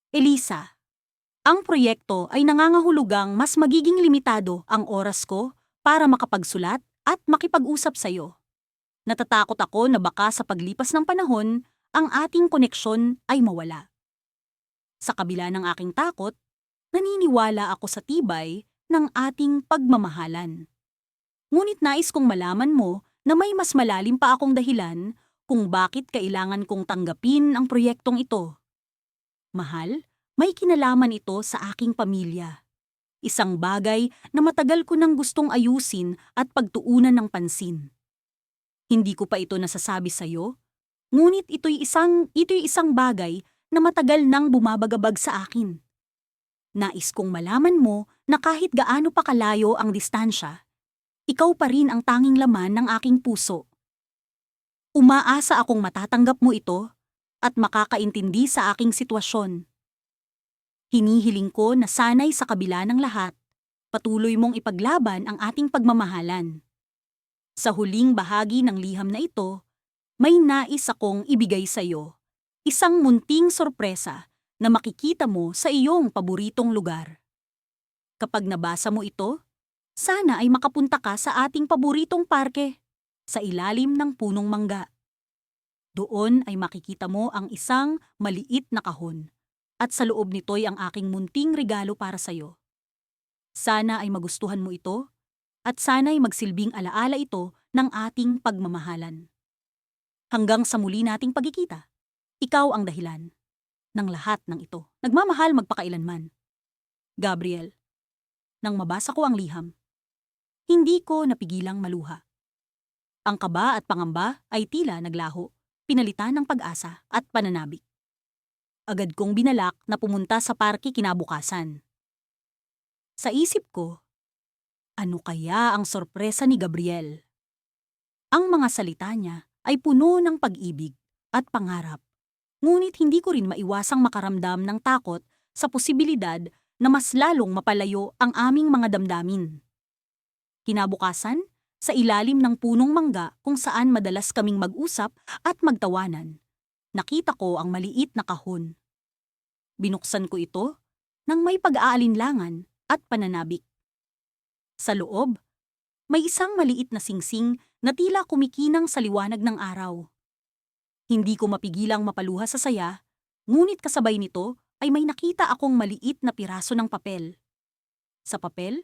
Elisa, ang proyekto ay nangangahulugang mas magiging limitado ang oras ko para makapagsulat at makipag-usap sa iyo. Natatakot ako na baka sa paglipas ng panahon, ang ating koneksyon ay mawala. Sa kabila ng aking takot, naniniwala ako sa tibay ng ating pagmamahalan. Ngunit nais kong malaman mo na may mas malalim pa akong dahilan kung bakit kailangan kong tanggapin ang proyektong ito. Mahal, may kinalaman ito sa aking pamilya. Isang bagay na matagal ko nang gustong ayusin at pagtuunan ng pansin. Hindi ko pa ito nasasabi sa iyo, ngunit ito'y isang bagay na matagal nang bumabagabag sa akin. Nais kong malaman mo na kahit gaano pa kalayo ang distansya, ikaw pa rin ang tanging laman ng aking puso. Umaasa akong matatanggap mo ito at makakaintindi sa aking sitwasyon. Hinihiling ko na sanay sa kabila ng lahat, patuloy mong ipaglaban ang ating pagmamahalan. Sa huling bahagi ng liham na ito, may nais akong ibigay sa iyo, isang munting sorpresa na makikita mo sa iyong paboritong lugar. Kapag nabasa mo ito, sana ay makapunta ka sa ating paboritong parke, sa ilalim ng punong mangga. Doon ay makikita mo ang isang maliit na kahon, at sa loob nito'y ang aking munting regalo para sa iyo. Sana ay magustuhan mo ito, at sana ay magsilbing alaala ito ng ating pagmamahalan. Hanggang sa muli nating pagkikita, ikaw ang dahilan ng lahat ng ito. Nagmamahal magpakailanman. Gabriel. Nang mabasa ko ang liham, hindi ko napigilang maluha. Ang kaba at pangamba ay tila naglaho, pinalitan ng pag-asa at pananabik. Agad kong binalak na pumunta sa parke kinabukasan. Sa isip ko, ano kaya ang sorpresa ni Gabriel? Ang mga salita niya ay puno ng pag-ibig at pangarap. Ngunit hindi ko rin maiwasang makaramdam ng takot sa posibilidad na mas lalong mapalayo ang aming mga damdamin. Kinabukasan, sa ilalim ng punong mangga kung saan madalas kaming mag-usap at magtawanan, nakita ko ang maliit na kahon. Binuksan ko ito nang may pag-aalinlangan at pananabik. Sa loob, may isang maliit na singsing na tila kumikinang sa liwanag ng araw. Hindi ko mapigilang mapaluha sa saya, ngunit kasabay nito ay may nakita akong maliit na piraso ng papel. Sa papel,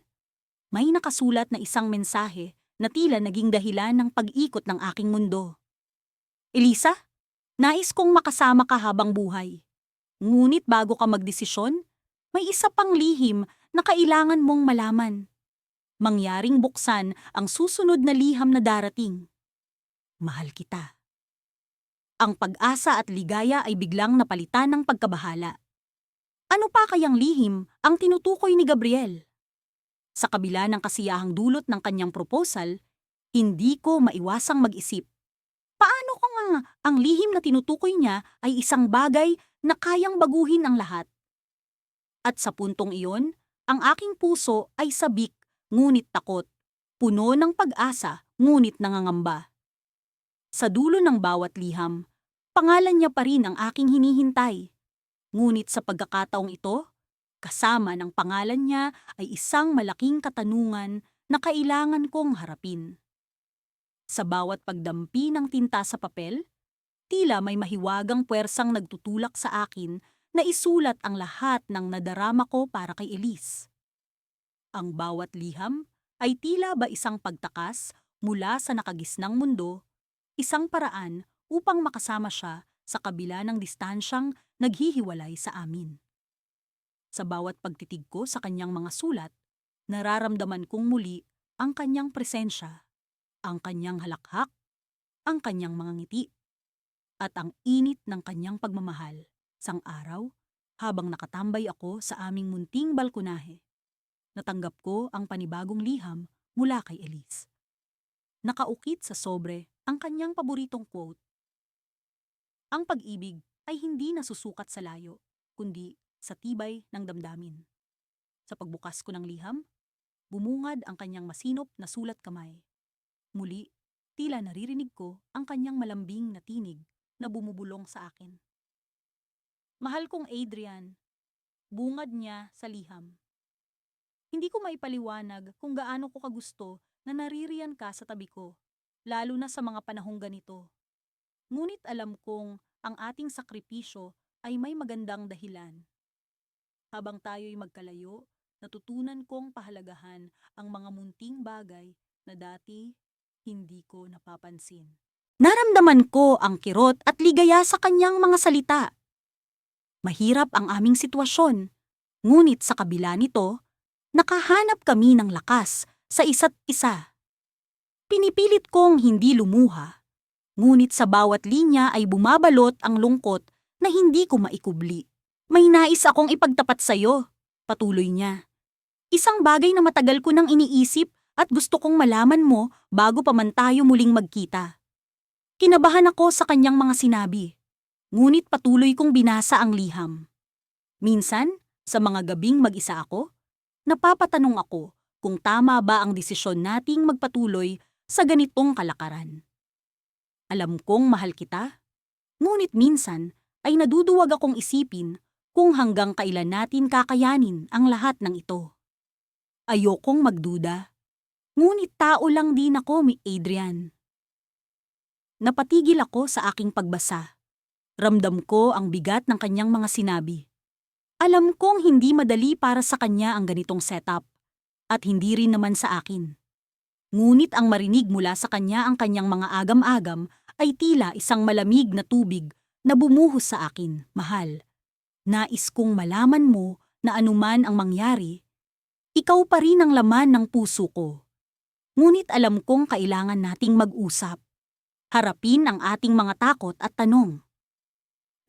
may nakasulat na isang mensahe na tila naging dahilan ng pag-ikot ng aking mundo. Elisa, nais kong makasama ka habang buhay. Ngunit bago ka magdesisyon, may isa pang lihim na kailangan mong malaman. Mangyaring buksan ang susunod na liham na darating. Mahal kita. Ang pag-asa at ligaya ay biglang napalitan ng pagkabahala. Ano pa kayang lihim ang tinutukoy ni Gabriel? Sa kabila ng kasiyahang dulot ng kanyang proposal, hindi ko maiwasang mag-isip. Paano kung ang lihim na tinutukoy niya ay isang bagay na kayang baguhin ang lahat? At sa puntong iyon, ang aking puso ay sabik ngunit takot, puno ng pag-asa ngunit nangangamba. Sa dulo ng bawat liham, pangalan niya pa rin ang aking hinihintay. Ngunit sa pagkakataong ito, kasama ng pangalan niya ay isang malaking katanungan na kailangan kong harapin. Sa bawat pagdampi ng tinta sa papel, tila may mahiwagang puwersang nagtutulak sa akin na isulat ang lahat ng nadarama ko para kay Elise. Ang bawat liham ay tila ba isang pagtakas mula sa nakagisnang mundo, isang paraan upang makasama siya sa kabila ng distansyang naghihiwalay sa amin. Sa bawat pagtitig ko sa kanyang mga sulat, nararamdaman kong muli ang kanyang presensya, ang kanyang halakhak, ang kanyang mga ngiti, at ang init ng kanyang pagmamahal. Sang araw, habang nakatambay ako sa aming munting balkonahe, natanggap ko ang panibagong liham mula kay Elise. Nakaukit sa sobre ang kanyang paboritong quote. Ang pag-ibig ay hindi nasusukat sa layo, kundi sa tibay ng damdamin. Sa pagbukas ko ng liham, bumungad ang kanyang masinop na sulat kamay. Muli, tila naririnig ko ang kanyang malambing na tinig na bumubulong sa akin. Mahal kong Adrian, bungad niya sa liham. Hindi ko maipaliwanag kung gaano ko kagusto na naririyan ka sa tabi ko, lalo na sa mga panahong ganito. Ngunit alam kong ang ating sakripisyo ay may magandang dahilan. Habang tayo'y magkalayo, natutunan kong pahalagahan ang mga munting bagay na dati hindi ko napapansin. Naramdaman ko ang kirot at ligaya sa kanyang mga salita. Mahirap ang aming sitwasyon, ngunit sa kabila nito, nakahanap kami ng lakas sa isa't isa. Pinipilit kong hindi lumuha, ngunit sa bawat linya ay bumabalot ang lungkot na hindi ko maikubli. May nais akong ipagtapat sa'yo, patuloy niya. Isang bagay na matagal ko nang iniisip at gusto kong malaman mo bago pa man tayo muling magkita. Kinabahan ako sa kanyang mga sinabi, ngunit patuloy kong binasa ang liham. Minsan, sa mga gabing mag-isa ako, napapatanong ako kung tama ba ang desisyon nating magpatuloy sa ganitong kalakaran. Alam kong mahal kita, ngunit minsan ay naduduwag akong isipin kung hanggang kailan natin kakayanin ang lahat ng ito. Ayokong magduda, ngunit tao lang din ako, mi Adrian. Napatigil ako sa aking pagbasa. Ramdam ko ang bigat ng kanyang mga sinabi. Alam kong hindi madali para sa kanya ang ganitong setup, at hindi rin naman sa akin. Ngunit ang marinig mula sa kanya ang kanyang mga agam-agam ay tila isang malamig na tubig na bumuhos sa akin, mahal. Nais kong malaman mo na anuman ang mangyari, ikaw pa rin ang laman ng puso ko. Ngunit alam kong kailangan nating mag-usap. Harapin ang ating mga takot at tanong.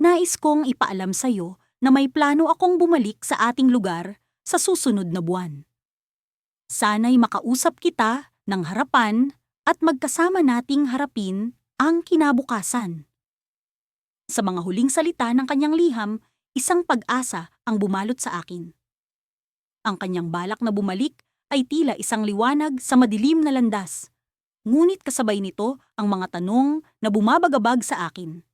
Nais kong ipaalam sa'yo na may plano akong bumalik sa ating lugar sa susunod na buwan. Sana'y makausap kita ng harapan at magkasama nating harapin ang kinabukasan. Sa mga huling salita ng kanyang liham, isang pag-asa ang bumalot sa akin. Ang kanyang balak na bumalik ay tila isang liwanag sa madilim na landas. Ngunit kasabay nito ang mga tanong na bumabagabag sa akin.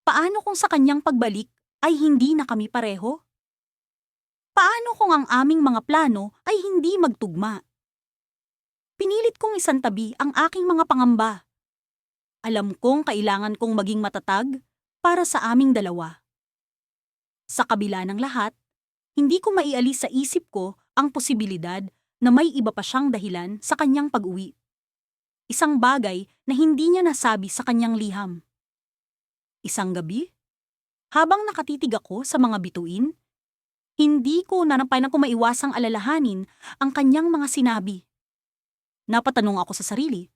Paano kung sa kanyang pagbalik ay hindi na kami pareho? Paano kung ang aming mga plano ay hindi magtugma? Pinilit kong isantabi ang aking mga pangamba. Alam kong kailangan kong maging matatag para sa aming dalawa. Sa kabila ng lahat, hindi ko maialis sa isip ko ang posibilidad na may iba pa siyang dahilan sa kanyang pag-uwi. Isang bagay na hindi niya nasabi sa kanyang liham. Isang gabi, habang nakatitig ako sa mga bituin, hindi ko nanampanan kung maiwasang alalahanin ang kanyang mga sinabi. Napatanong ako sa sarili,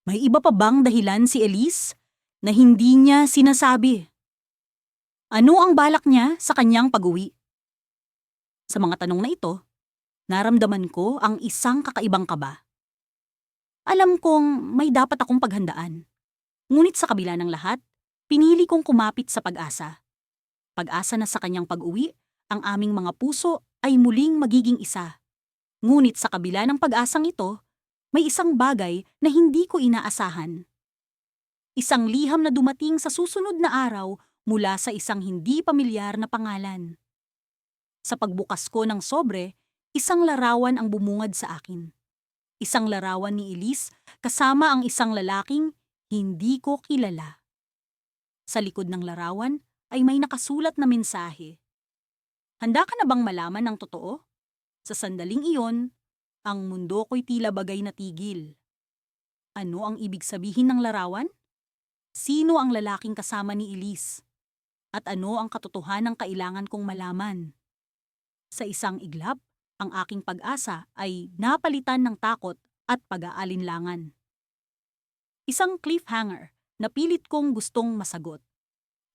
may iba pa bang dahilan si Elise na hindi niya sinasabi? Ano ang balak niya sa kanyang pag-uwi? Sa mga tanong na ito, naramdaman ko ang isang kakaibang kaba. Alam kong may dapat akong paghandaan. Ngunit sa kabila ng lahat, pinili kong kumapit sa pag-asa. Pag-asa na sa kanyang pag-uwi, ang aming mga puso ay muling magiging isa. Ngunit sa kabila ng pag-asang ito, may isang bagay na hindi ko inaasahan. Isang liham na dumating sa susunod na araw mula sa isang hindi pamilyar na pangalan. Sa pagbukas ko ng sobre, isang larawan ang bumungad sa akin. Isang larawan ni Elise kasama ang isang lalaking hindi ko kilala. Sa likod ng larawan ay may nakasulat na mensahe. Handa ka na bang malaman ang totoo? Sa sandaling iyon, ang mundo ko'y tila bagay na tigil. Ano ang ibig sabihin ng larawan? Sino ang lalaking kasama ni Elise? At ano ang katotohanang kailangan kong malaman? Sa isang iglap, ang aking pag-asa ay napalitan ng takot at pag-aalinlangan. Isang cliffhanger na pilit kong gustong masagot.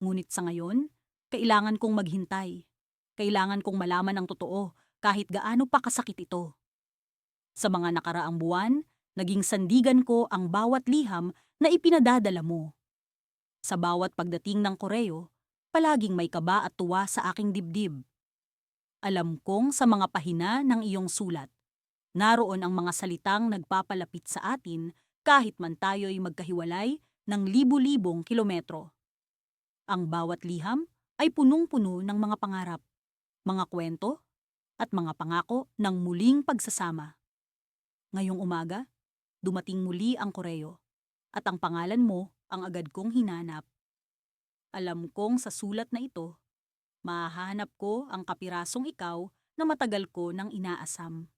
Ngunit sa ngayon, kailangan kong maghintay. Kailangan kong malaman ang totoo kahit gaano pa kasakit ito. Sa mga nakaraang buwan, naging sandigan ko ang bawat liham na ipinadadala mo. Sa bawat pagdating ng koreo, palaging may kaba at tuwa sa aking dibdib. Alam kong sa mga pahina ng iyong sulat, naroon ang mga salitang nagpapalapit sa atin kahit man tayo'y magkahiwalay ng libu-libong kilometro. Ang bawat liham ay punong-puno ng mga pangarap, mga kwento, at mga pangako ng muling pagsasama. Ngayong umaga, dumating muli ang koreo, at ang pangalan mo ang agad kong hinanap. Alam kong sa sulat na ito, mahahanap ko ang kapirasong ikaw na matagal ko nang inaasam.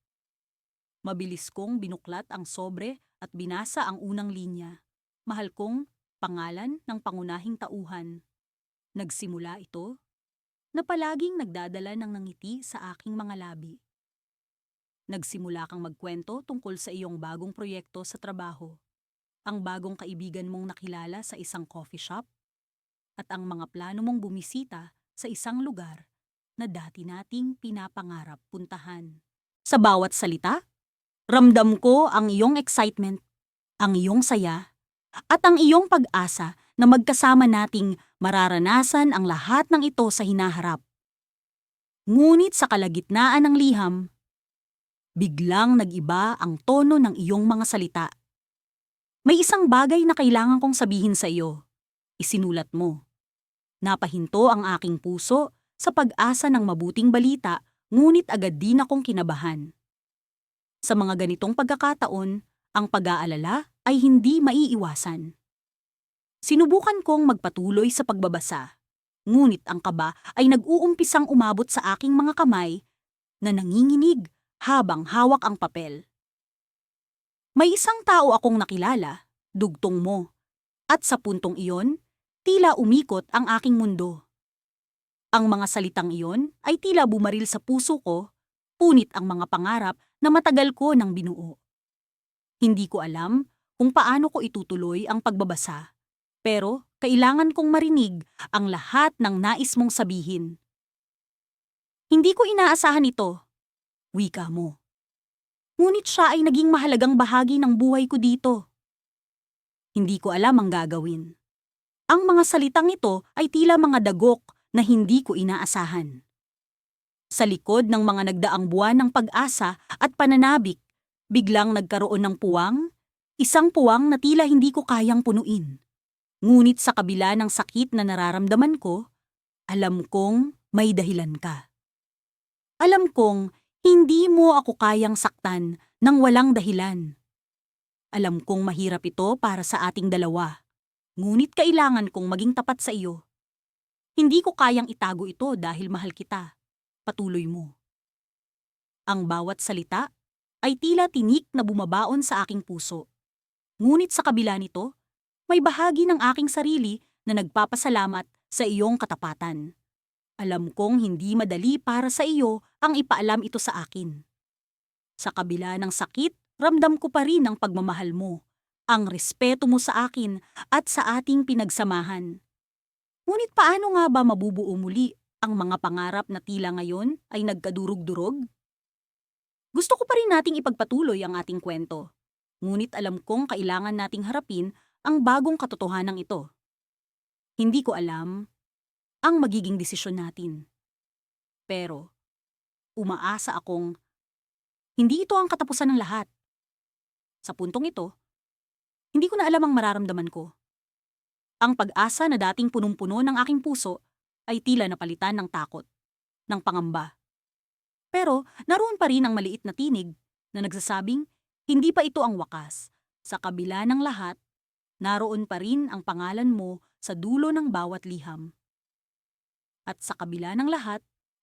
Mabilis kong binuklat ang sobre at binasa ang unang linya. Mahal kong pangalan ng pangunahing tauhan. Nagsimula ito na palaging nagdadala ng nangiti sa aking mga labi. Nagsimula kang magkwento tungkol sa iyong bagong proyekto sa trabaho, ang bagong kaibigan mong nakilala sa isang coffee shop, at ang mga plano mong bumisita sa isang lugar na dati nating pinapangarap puntahan. Sa bawat salita, ramdam ko ang iyong excitement, ang iyong saya, at ang iyong pag-asa na magkasama nating mararanasan ang lahat ng ito sa hinaharap. Ngunit sa kalagitnaan ng liham, biglang nag-iba ang tono ng iyong mga salita. May isang bagay na kailangan kong sabihin sa iyo. Isinulat mo. Napahinto ang aking puso sa pag-asa ng mabuting balita, ngunit agad din akong kinabahan. Sa mga ganitong pagkakataon, ang pag-aalala ay hindi maiiwasan. Sinubukan kong magpatuloy sa pagbabasa, ngunit ang kaba ay nag-uumpisang umabot sa aking mga kamay na nanginginig habang hawak ang papel. May isang tao akong nakilala, dugtong mo, at sa puntong iyon, tila umikot ang aking mundo. Ang mga salitang iyon ay tila bumaril sa puso ko, punit ang mga pangarap na matagal ko nang binuo. Hindi ko alam kung paano ko itutuloy ang pagbabasa, Pero kailangan kong marinig ang lahat ng nais mong sabihin. Hindi ko inaasahan ito, wika mo. Ngunit siya ay naging mahalagang bahagi ng buhay ko dito. Hindi ko alam ang gagawin. Ang mga salitang ito ay tila mga dagok na hindi ko inaasahan. Sa likod ng mga nagdaang buwan ng pag-asa at pananabik, biglang nagkaroon ng puwang, isang puwang na tila hindi ko kayang punuin. Ngunit sa kabila ng sakit na nararamdaman ko, alam kong may dahilan ka. Alam kong hindi mo ako kayang saktan ng walang dahilan. Alam kong mahirap ito para sa ating dalawa, ngunit kailangan kong maging tapat sa iyo. Hindi ko kayang itago ito dahil mahal kita. Patuloy mo. Ang bawat salita ay tila tinik na bumabaon sa aking puso. Ngunit sa kabila nito, may bahagi ng aking sarili na nagpapasalamat sa iyong katapatan. Alam kong hindi madali para sa iyo ang ipaalam ito sa akin. Sa kabila ng sakit, ramdam ko pa rin ang pagmamahal mo, ang respeto mo sa akin at sa ating pinagsamahan. Ngunit paano nga ba mabubuo muli ang mga pangarap na tila ngayon ay nagkadurog-durog? Gusto ko pa rin nating ipagpatuloy ang ating kwento. Ngunit alam kong kailangan nating harapin ang bagong katotohanan ito. Hindi ko alam ang magiging desisyon natin. Pero, umaasa akong hindi ito ang katapusan ng lahat. Sa puntong ito, hindi ko na alam ang mararamdaman ko. Ang pag-asa na dating punong-puno ng aking puso ay tila napalitan ng takot, ng pangamba. Pero naroon pa rin ang maliit na tinig na nagsasabing hindi pa ito ang wakas. Sa kabila ng lahat, naroon pa rin ang pangalan mo sa dulo ng bawat liham. At sa kabila ng lahat,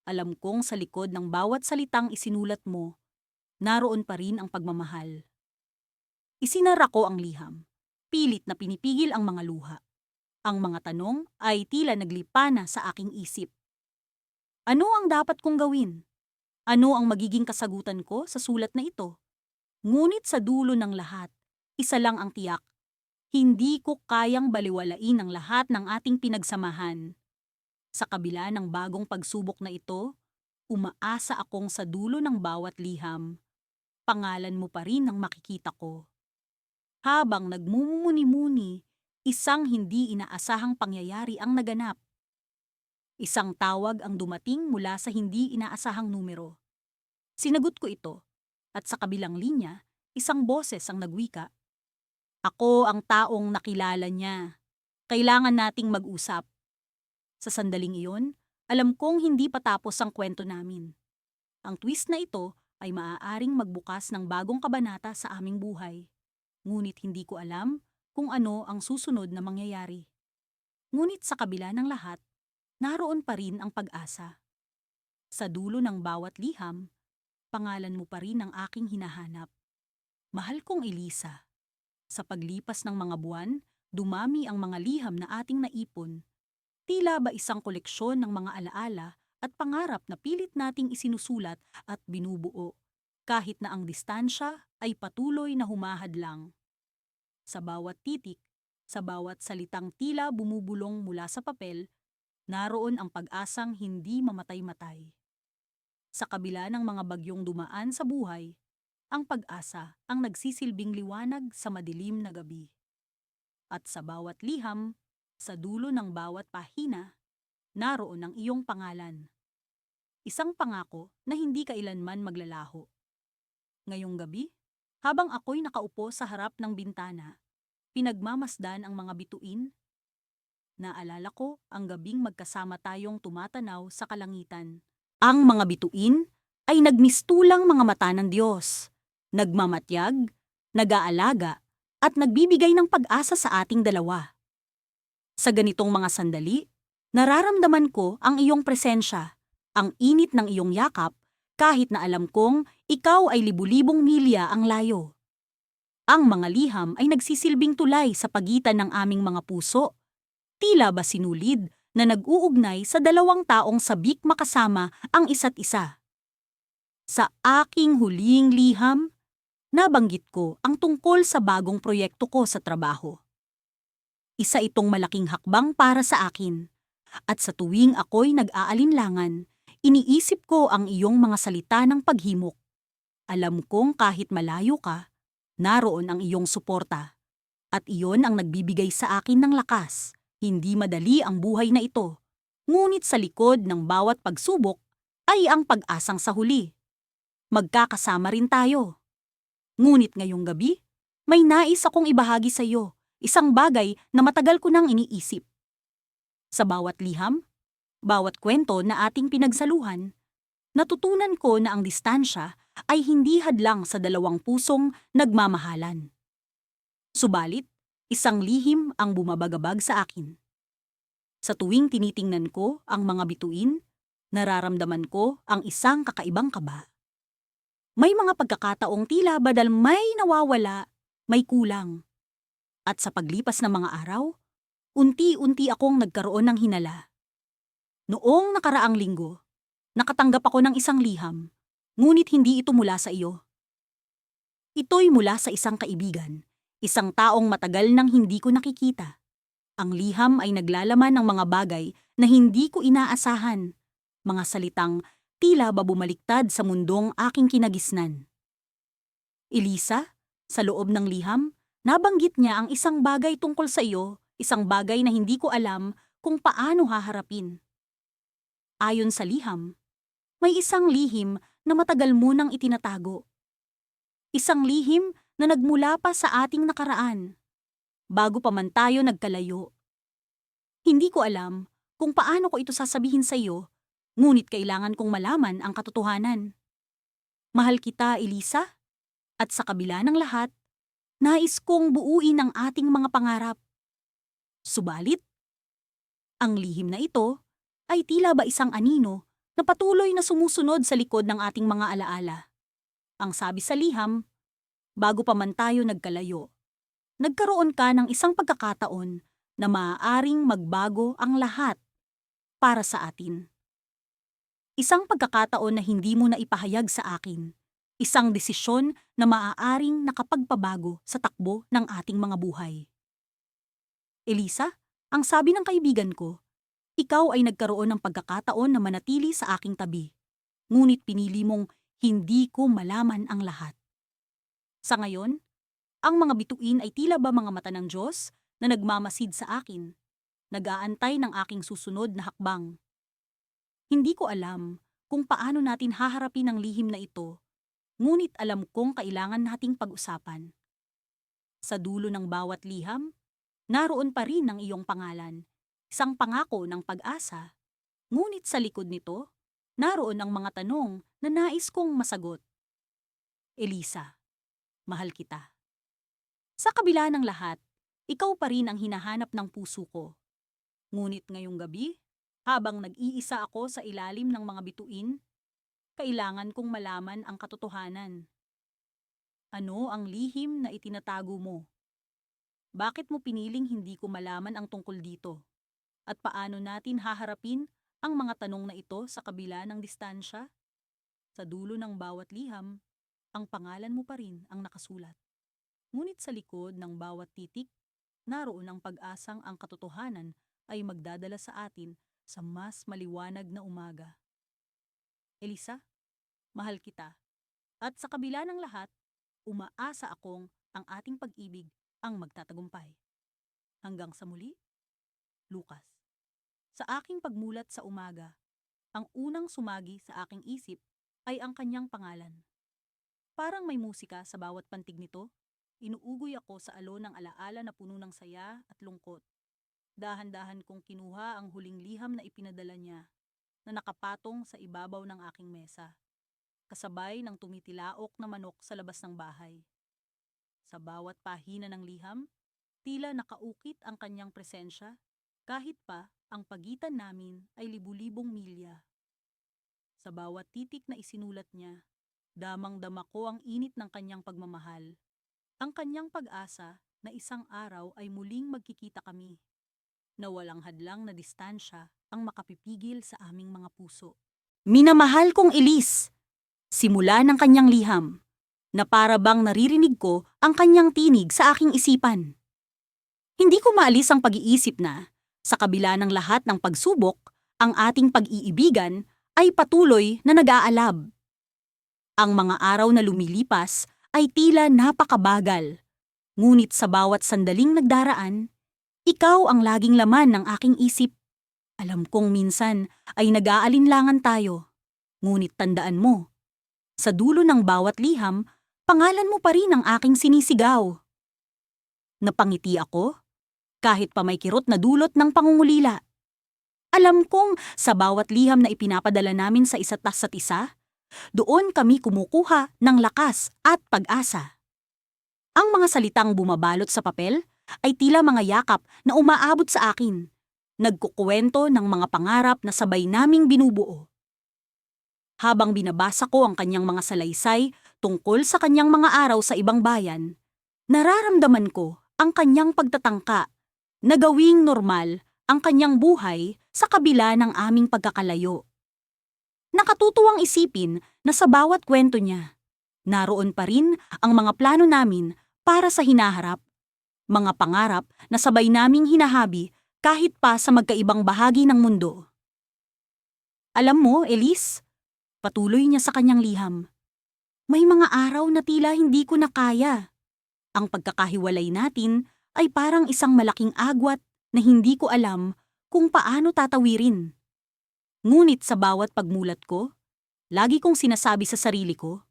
alam kong sa likod ng bawat salitang isinulat mo, naroon pa rin ang pagmamahal. Isinara ko ang liham, pilit na pinipigil ang mga luha. Ang mga tanong ay tila naglipa na sa aking isip. Ano ang dapat kong gawin? Ano ang magiging kasagutan ko sa sulat na ito? Ngunit sa dulo ng lahat, isa lang ang tiyak. Hindi ko kayang baliwalain ang lahat ng ating pinagsamahan. Sa kabila ng bagong pagsubok na ito, umaasa akong sa dulo ng bawat liham, pangalan mo pa rin ang makikita ko. Habang nagmumuni-muni, isang hindi inaasahang pangyayari ang naganap. Isang tawag ang dumating mula sa hindi inaasahang numero. Sinagot ko ito, at sa kabilang linya, isang boses ang nagwika. Ako ang taong nakilala niya. Kailangan nating mag-usap. Sa sandaling iyon, alam kong hindi pa tapos ang kwento namin. Ang twist na ito ay maaaring magbukas ng bagong kabanata sa aming buhay. Ngunit hindi ko alam kung ano ang susunod na mangyayari. Ngunit sa kabila ng lahat, naroon pa rin ang pag-asa. Sa dulo ng bawat liham, pangalan mo pa rin ang aking hinahanap. Mahal kong Elisa. Sa paglipas ng mga buwan, dumami ang mga liham na ating naipon. Tila ba isang koleksyon ng mga alaala at pangarap na pilit nating isinusulat at binubuo, kahit na ang distansya ay patuloy na humahadlang. Sa bawat titik, sa bawat salitang tila bumubulong mula sa papel, naroon ang pag-asang hindi mamatay-matay. Sa kabila ng mga bagyong dumaan sa buhay, ang pag-asa ang nagsisilbing liwanag sa madilim na gabi. At sa bawat liham, sa dulo ng bawat pahina, naroon ang iyong pangalan. Isang pangako na hindi kailanman maglalaho. Ngayong gabi, habang ako'y nakaupo sa harap ng bintana, pinagmamasdan ang mga bituin, naalala ko ang gabing magkasama tayong tumatanaw sa kalangitan. Ang mga bituin ay nagmistulang mga mata ng Diyos, nagmamatyag, nag-aalaga, at nagbibigay ng pag-asa sa ating dalawa. Sa ganitong mga sandali, nararamdaman ko ang iyong presensya, ang init ng iyong yakap, kahit na alam kong ikaw ay libu-libong milya ang layo. Ang mga liham ay nagsisilbing tulay sa pagitan ng aming mga puso, tila ba sinulid na nag-uugnay sa dalawang taong sabik makasama ang isa't isa. Sa aking huling liham, nabanggit ko ang tungkol sa bagong proyekto ko sa trabaho. Isa itong malaking hakbang para sa akin. At sa tuwing ako'y nag-aalinlangan, iniisip ko ang iyong mga salita ng paghimok. Alam kong kahit malayo ka, naroon ang iyong suporta. At iyon ang nagbibigay sa akin ng lakas. Hindi madali ang buhay na ito. Ngunit sa likod ng bawat pagsubok ay ang pag-asang sa huli. Magkakasama rin tayo. Ngunit ngayong gabi, may nais akong ibahagi sa iyo, isang bagay na matagal ko nang iniisip. Sa bawat liham, bawat kwento na ating pinagsaluhan, natutunan ko na ang distansya ay hindi hadlang sa dalawang pusong nagmamahalan. Subalit, isang lihim ang bumabagabag sa akin. Sa tuwing tinitingnan ko ang mga bituin, nararamdaman ko ang isang kakaibang kaba. May mga pagkakataong tila badal may nawawala, may kulang. At sa paglipas ng mga araw, unti-unti akong nagkaroon ng hinala. Noong nakaraang linggo, nakatanggap ako ng isang liham, ngunit hindi ito mula sa iyo. Ito'y mula sa isang kaibigan, isang taong matagal nang hindi ko nakikita. Ang liham ay naglalaman ng mga bagay na hindi ko inaasahan, mga salitang tila ba bumaliktad sa mundong aking kinagisnan. Elisa, sa loob ng liham, nabanggit niya ang isang bagay tungkol sa iyo, isang bagay na hindi ko alam kung paano haharapin. Ayon sa liham, may isang lihim na matagal mo nang itinatago. Isang lihim na nagmula pa sa ating nakaraan, bago pa man tayo nagkalayo. Hindi ko alam kung paano ko ito sasabihin sa iyo, ngunit kailangan kong malaman ang katotohanan. Mahal kita, Elisa, at sa kabila ng lahat, nais kong buuin ang ating mga pangarap. Subalit, ang lihim na ito ay tila ba isang anino na patuloy na sumusunod sa likod ng ating mga alaala. Ang sabi sa liham, bago pa man tayo nagkalayo, nagkaroon ka ng isang pagkakataon na maaaring magbago ang lahat para sa atin. Isang pagkakataon na hindi mo na ipahayag sa akin. Isang desisyon na maaaring nakapagpabago sa takbo ng ating mga buhay. Elisa, ang sabi ng kaibigan ko, ikaw ay nagkaroon ng pagkakataon na manatili sa aking tabi. Ngunit pinili mong hindi ko malaman ang lahat. Sa ngayon, ang mga bituin ay tila ba mga mata ng Diyos na nagmamasid sa akin, nag-aantay ng aking susunod na hakbang. Hindi ko alam kung paano natin haharapin ang lihim na ito, ngunit alam kong kailangan nating pag-usapan. Sa dulo ng bawat liham, naroon pa rin ang iyong pangalan, isang pangako ng pag-asa. Ngunit sa likod nito, naroon ang mga tanong na nais kong masagot. Elisa, mahal kita. Sa kabila ng lahat, ikaw pa rin ang hinahanap ng puso ko. Ngunit ngayong gabi, habang nag-iisa ako sa ilalim ng mga bituin, kailangan kong malaman ang katotohanan. Ano ang lihim na itinatago mo? Bakit mo piniling hindi ko malaman ang tungkol dito? At paano natin haharapin ang mga tanong na ito sa kabila ng distansya? Sa dulo ng bawat liham, ang pangalan mo pa rin ang nakasulat. Ngunit sa likod ng bawat titik, naroon ang pag-asang ang katotohanan ay magdadala sa atin sa mas maliwanag na umaga. Elisa, mahal kita. At sa kabila ng lahat, umaasa akong ang ating pag-ibig ang magtatagumpay. Hanggang sa muli, Lucas. Sa aking pagmulat sa umaga, ang unang sumagi sa aking isip ay ang kanyang pangalan. Parang may musika sa bawat pantig nito, inuugoy ako sa alon ng alaala na puno ng saya at lungkot. Dahan-dahan kong kinuha ang huling liham na ipinadala niya, na nakapatong sa ibabaw ng aking mesa, kasabay ng tumitilaok na manok sa labas ng bahay. Sa bawat pahina ng liham, tila nakaukit ang kanyang presensya, kahit pa ang pagitan namin ay libu-libong milya. Sa bawat titik na isinulat niya, damang-dama ko ang init ng kanyang pagmamahal, ang kanyang pag-asa na isang araw ay muling magkikita kami, na walang hadlang na distansya ang makapipigil sa aming mga puso. Minamahal kong Elise, simula ng kanyang liham, na para bang naririnig ko ang kanyang tinig sa aking isipan. Hindi ko maalis ang pag-iisip na, sa kabila ng lahat ng pagsubok, ang ating pag-iibigan ay patuloy na nag-aalab. Ang mga araw na lumilipas ay tila napakabagal, ngunit sa bawat sandaling nagdaraan, ikaw ang laging laman ng aking isip. Alam kong minsan ay nag-aalinlangan tayo, ngunit tandaan mo, sa dulo ng bawat liham, pangalan mo pa rin ang aking sinisigaw. Napangiti ako, kahit pa may kirot na dulot ng pangungulila. Alam kong sa bawat liham na ipinapadala namin sa isa't isa, doon kami kumukuha ng lakas at pag-asa. Ang mga salitang bumabalot sa papel ay tila mga yakap na umaabot sa akin, nagkukuwento ng mga pangarap na sabay naming binubuo. Habang binabasa ko ang kanyang mga salaysay tungkol sa kanyang mga araw sa ibang bayan, nararamdaman ko ang kanyang pagtatangka na gawing normal ang kanyang buhay sa kabila ng aming pagkakalayo. Nakatutuwang isipin na sa bawat kwento niya, naroon pa rin ang mga plano namin para sa hinaharap, mga pangarap na sabay naming hinahabi kahit pa sa magkaibang bahagi ng mundo. Alam mo, Elise, patuloy niya sa kanyang liham, may mga araw na tila hindi ko na kaya. Ang pagkakahiwalay natin ay parang isang malaking agwat na hindi ko alam kung paano tatawirin. Ngunit sa bawat pagmulat ko, lagi kong sinasabi sa sarili ko,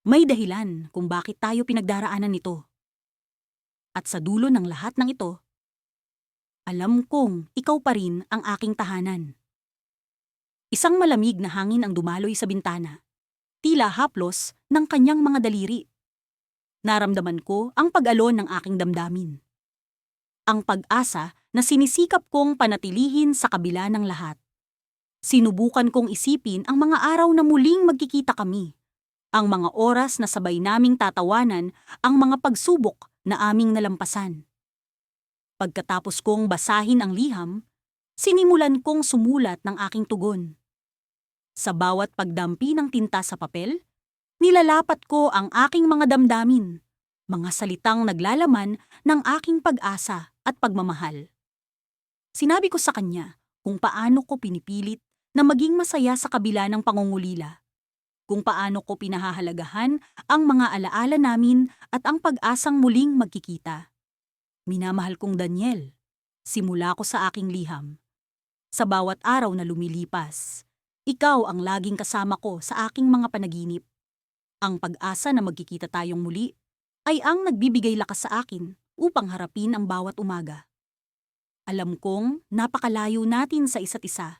may dahilan kung bakit tayo pinagdaraanan nito. At sa dulo ng lahat ng ito, alam kong ikaw pa rin ang aking tahanan. Isang malamig na hangin ang dumaloy sa bintana, tila haplos ng kanyang mga daliri. Naramdaman ko ang pag-alon ng aking damdamin. Ang pag-asa na sinisikap kong panatilihin sa kabila ng lahat. Sinubukan kong isipin ang mga araw na muling magkikita kami, ang mga oras na sabay naming tatawanan ang mga pagsubok na aming nalampasan. Pagkatapos kong basahin ang liham, sinimulan kong sumulat ng aking tugon. Sa bawat pagdampi ng tinta sa papel, nilalapat ko ang aking mga damdamin, mga salitang naglalaman ng aking pag-asa at pagmamahal. Sinabi ko sa kanya kung paano ko pinipilit na maging masaya sa kabila ng pangungulila, kung paano ko pinahahalagahan ang mga alaala namin at ang pag-asang muling magkikita. Minamahal kong Daniel, simula ko sa aking liham. Sa bawat araw na lumilipas, ikaw ang laging kasama ko sa aking mga panaginip. Ang pag-asa na magkikita tayong muli ay ang nagbibigay lakas sa akin upang harapin ang bawat umaga. Alam kong napakalayo natin sa isa't isa.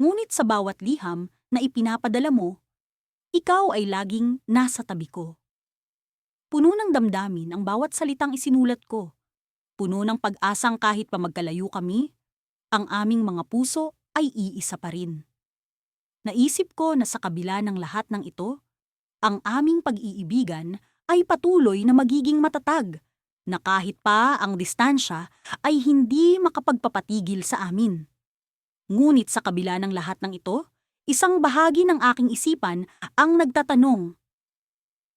Ngunit sa bawat liham na ipinapadala mo, ikaw ay laging nasa tabi ko. Puno ng damdamin ang bawat salitang isinulat ko. Puno ng pag-asang kahit pa magkalayo kami, ang aming mga puso ay iisa pa rin. Naisip ko na sa kabila ng lahat ng ito, ang aming pag-iibigan ay patuloy na magiging matatag, na kahit pa ang distansya ay hindi makapagpapatigil sa amin. Ngunit sa kabila ng lahat ng ito, isang bahagi ng aking isipan ang nagtatanong,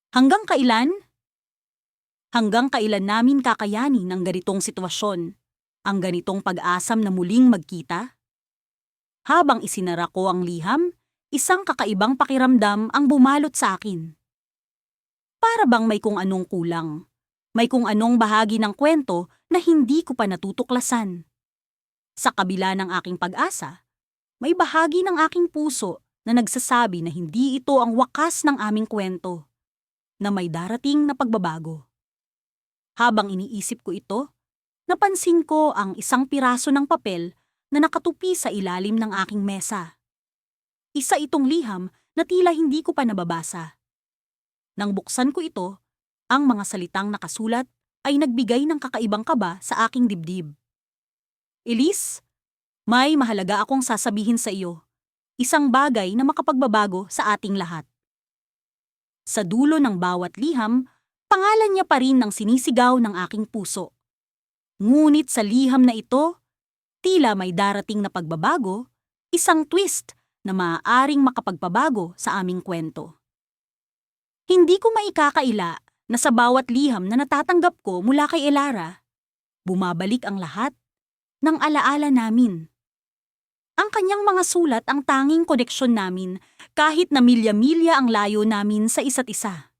hanggang kailan? Hanggang kailan namin kakayanin ang ganitong sitwasyon, ang ganitong pag-asam na muling magkita? Habang isinara ko ang liham, isang kakaibang pakiramdam ang bumalot sa akin. Para bang may kung anong kulang, may kung anong bahagi ng kwento na hindi ko pa natutuklasan. Sa kabila ng aking pag-asa, may bahagi ng aking puso na nagsasabi na hindi ito ang wakas ng aming kwento, na may darating na pagbabago. Habang iniisip ko ito, napansin ko ang isang piraso ng papel na nakatupi sa ilalim ng aking mesa. Isa itong liham na tila hindi ko pa nababasa. Nang buksan ko ito, ang mga salitang nakasulat ay nagbigay ng kakaibang kaba sa aking dibdib. Elise, may mahalaga akong sasabihin sa iyo. Isang bagay na makapagbabago sa ating lahat. Sa dulo ng bawat liham, pangalan niya pa rin ang sinisigaw ng aking puso. Ngunit sa liham na ito, tila may darating na pagbabago, isang twist na maaaring makapagpabago sa aming kwento. Hindi ko maikakaila na sa bawat liham na natatanggap ko mula kay Elara, Bumabalik ang lahat ng alaala namin. Ang kanyang mga sulat ang tanging koneksyon namin kahit na milya-milya ang layo namin sa isa't isa.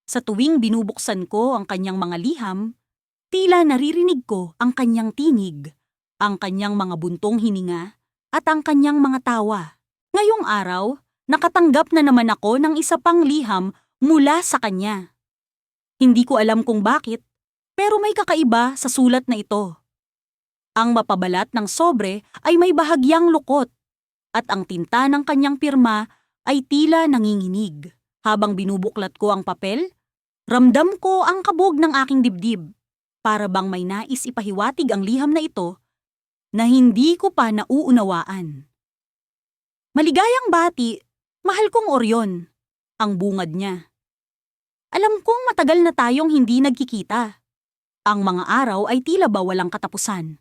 Sa tuwing binubuksan ko ang kanyang mga liham, tila naririnig ko ang kanyang tinig, ang kanyang mga buntong hininga, at ang kanyang mga tawa. Ngayong araw, nakatanggap na naman ako ng isa pang liham mula sa kanya. Hindi ko alam kung bakit, pero may kakaiba sa sulat na ito. Ang mapabalat ng sobre ay may bahagyang lukot at ang tinta ng kanyang pirma ay tila nanginginig. Habang binubuklat ko ang papel, ramdam ko ang kabog ng aking dibdib. Para bang may nais ipahiwatig ang liham na ito na hindi ko pa nauunawaan. Maligayang bati, mahal kong Orion, ang bungad niya. Alam kong matagal na tayong hindi nagkikita. Ang mga araw ay tila ba walang katapusan.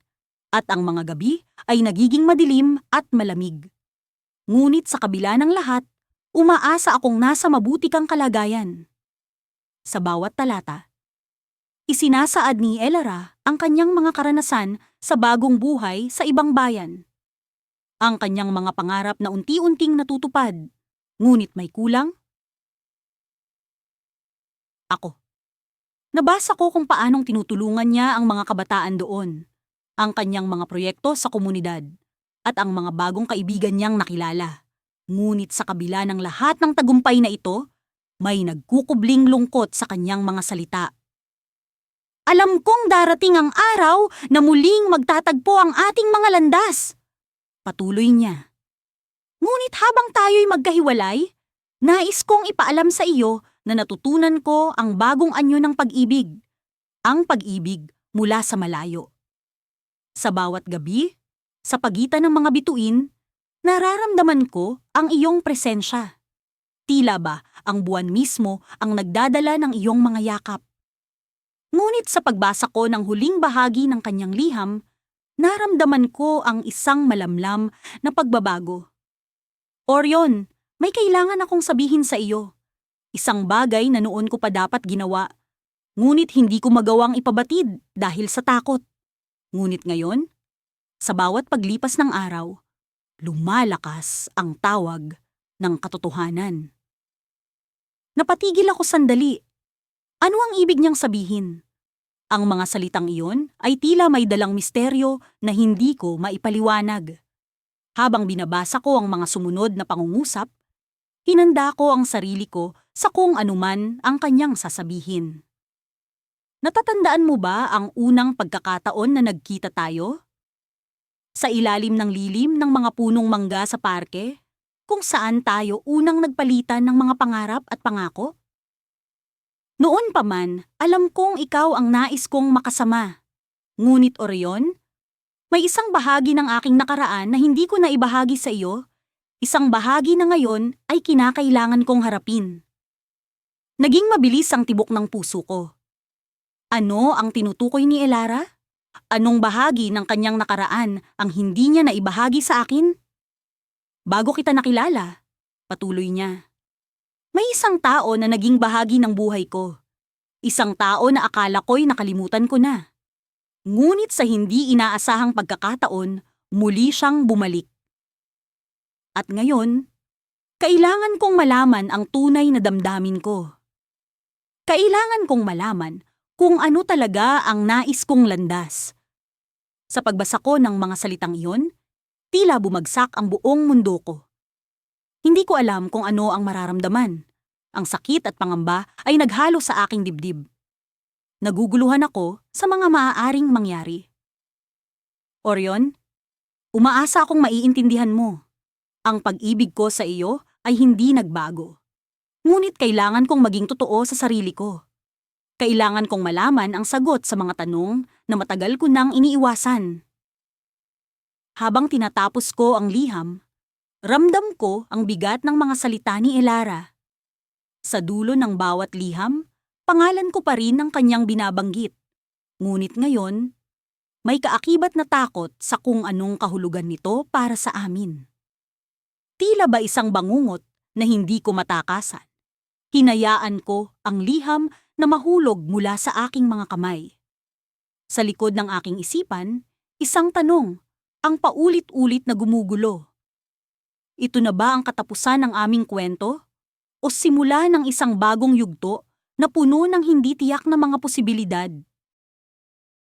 At ang mga gabi ay nagiging madilim at malamig. Ngunit sa kabila ng lahat, umaasa akong nasa mabuti kang kalagayan. Sa bawat talata, isinasaad ni Elara ang kanyang mga karanasan sa bagong buhay sa ibang bayan. Ang kanyang mga pangarap na unti-unting natutupad, ngunit may kulang. Ako. Nabasa ko kung paanong tinutulungan niya ang mga kabataan doon, ang kanyang mga proyekto sa komunidad, at ang mga bagong kaibigan niyang nakilala. Ngunit sa kabila ng lahat ng tagumpay na ito, may nagkukubling lungkot sa kanyang mga salita. Alam kong darating ang araw na muling magtatagpo ang ating mga landas. Patuloy niya. Ngunit habang tayo'y magkahiwalay, nais kong ipaalam sa iyo na natutunan ko ang bagong anyo ng pag-ibig. Ang pag-ibig mula sa malayo. Sa bawat gabi, sa pagitan ng mga bituin, nararamdaman ko ang iyong presensya. Tila ba ang buwan mismo ang nagdadala ng iyong mga yakap. Ngunit sa pagbasa ko ng huling bahagi ng kanyang liham, naramdaman ko ang isang malamlam na pagbabago. Orion, may kailangan akong sabihin sa iyo. Isang bagay na noon ko pa dapat ginawa, ngunit hindi ko magawang ipabatid dahil sa takot. Ngunit ngayon, sa bawat paglipas ng araw, lumalakas ang tawag ng katotohanan. Napatigil ako sandali. Ano ang ibig niyang sabihin? Ang mga salitang iyon ay tila may dalang misteryo na hindi ko maipaliwanag. Habang binabasa ko ang mga sumunod na pangungusap, hinanda ko ang sarili ko sa kung anuman ang kanyang sasabihin. Natatandaan mo ba ang unang pagkakataon na nagkita tayo? Sa ilalim ng lilim ng mga punong mangga sa parke, kung saan tayo unang nagpalitan ng mga pangarap at pangako? Noon pa man, alam kong ikaw ang nais kong makasama. Ngunit Orion, may isang bahagi ng aking nakaraan na hindi ko naibahagi sa iyo, isang bahagi na ngayon ay kinakailangan kong harapin. Naging mabilis ang tibok ng puso ko. Ano ang tinutukoy ni Elara? Anong bahagi ng kanyang nakaraan ang hindi niya naibahagi sa akin? Bago kita nakilala, patuloy niya. May isang tao na naging bahagi ng buhay ko. Isang tao na akala ko'y nakalimutan ko na. Ngunit sa hindi inaasahang pagkakataon, muli siyang bumalik. At ngayon, kailangan kong malaman ang tunay na damdamin ko. Kailangan kong malaman kung ano talaga ang nais kong landas. Sa pagbasa ko ng mga salitang iyon, tila bumagsak ang buong mundo ko. Hindi ko alam kung ano ang mararamdaman. Ang sakit at pangamba ay naghalo sa aking dibdib. Naguguluhan ako sa mga maaaring mangyari. Orion, umaasa akong maiintindihan mo. Ang pag-ibig ko sa iyo ay hindi nagbago. Ngunit kailangan kong maging totoo sa sarili ko. Kailangan kong malaman ang sagot sa mga tanong na matagal ko nang iniiwasan. Habang tinatapos ko ang liham, ramdam ko ang bigat ng mga salita ni Elara. Sa dulo ng bawat liham, pangalan ko pa rin ang kanyang binabanggit. Ngunit ngayon, may kaakibat na takot sa kung anong kahulugan nito para sa amin. Tila ba isang bangungot na hindi ko matakasan? Hinayaan ko ang liham na mahulog mula sa aking mga kamay. Sa likod ng aking isipan, isang tanong, ang paulit-ulit na gumugulo. Ito na ba ang katapusan ng aming kwento? O simula ng isang bagong yugto na puno ng hindi tiyak na mga posibilidad?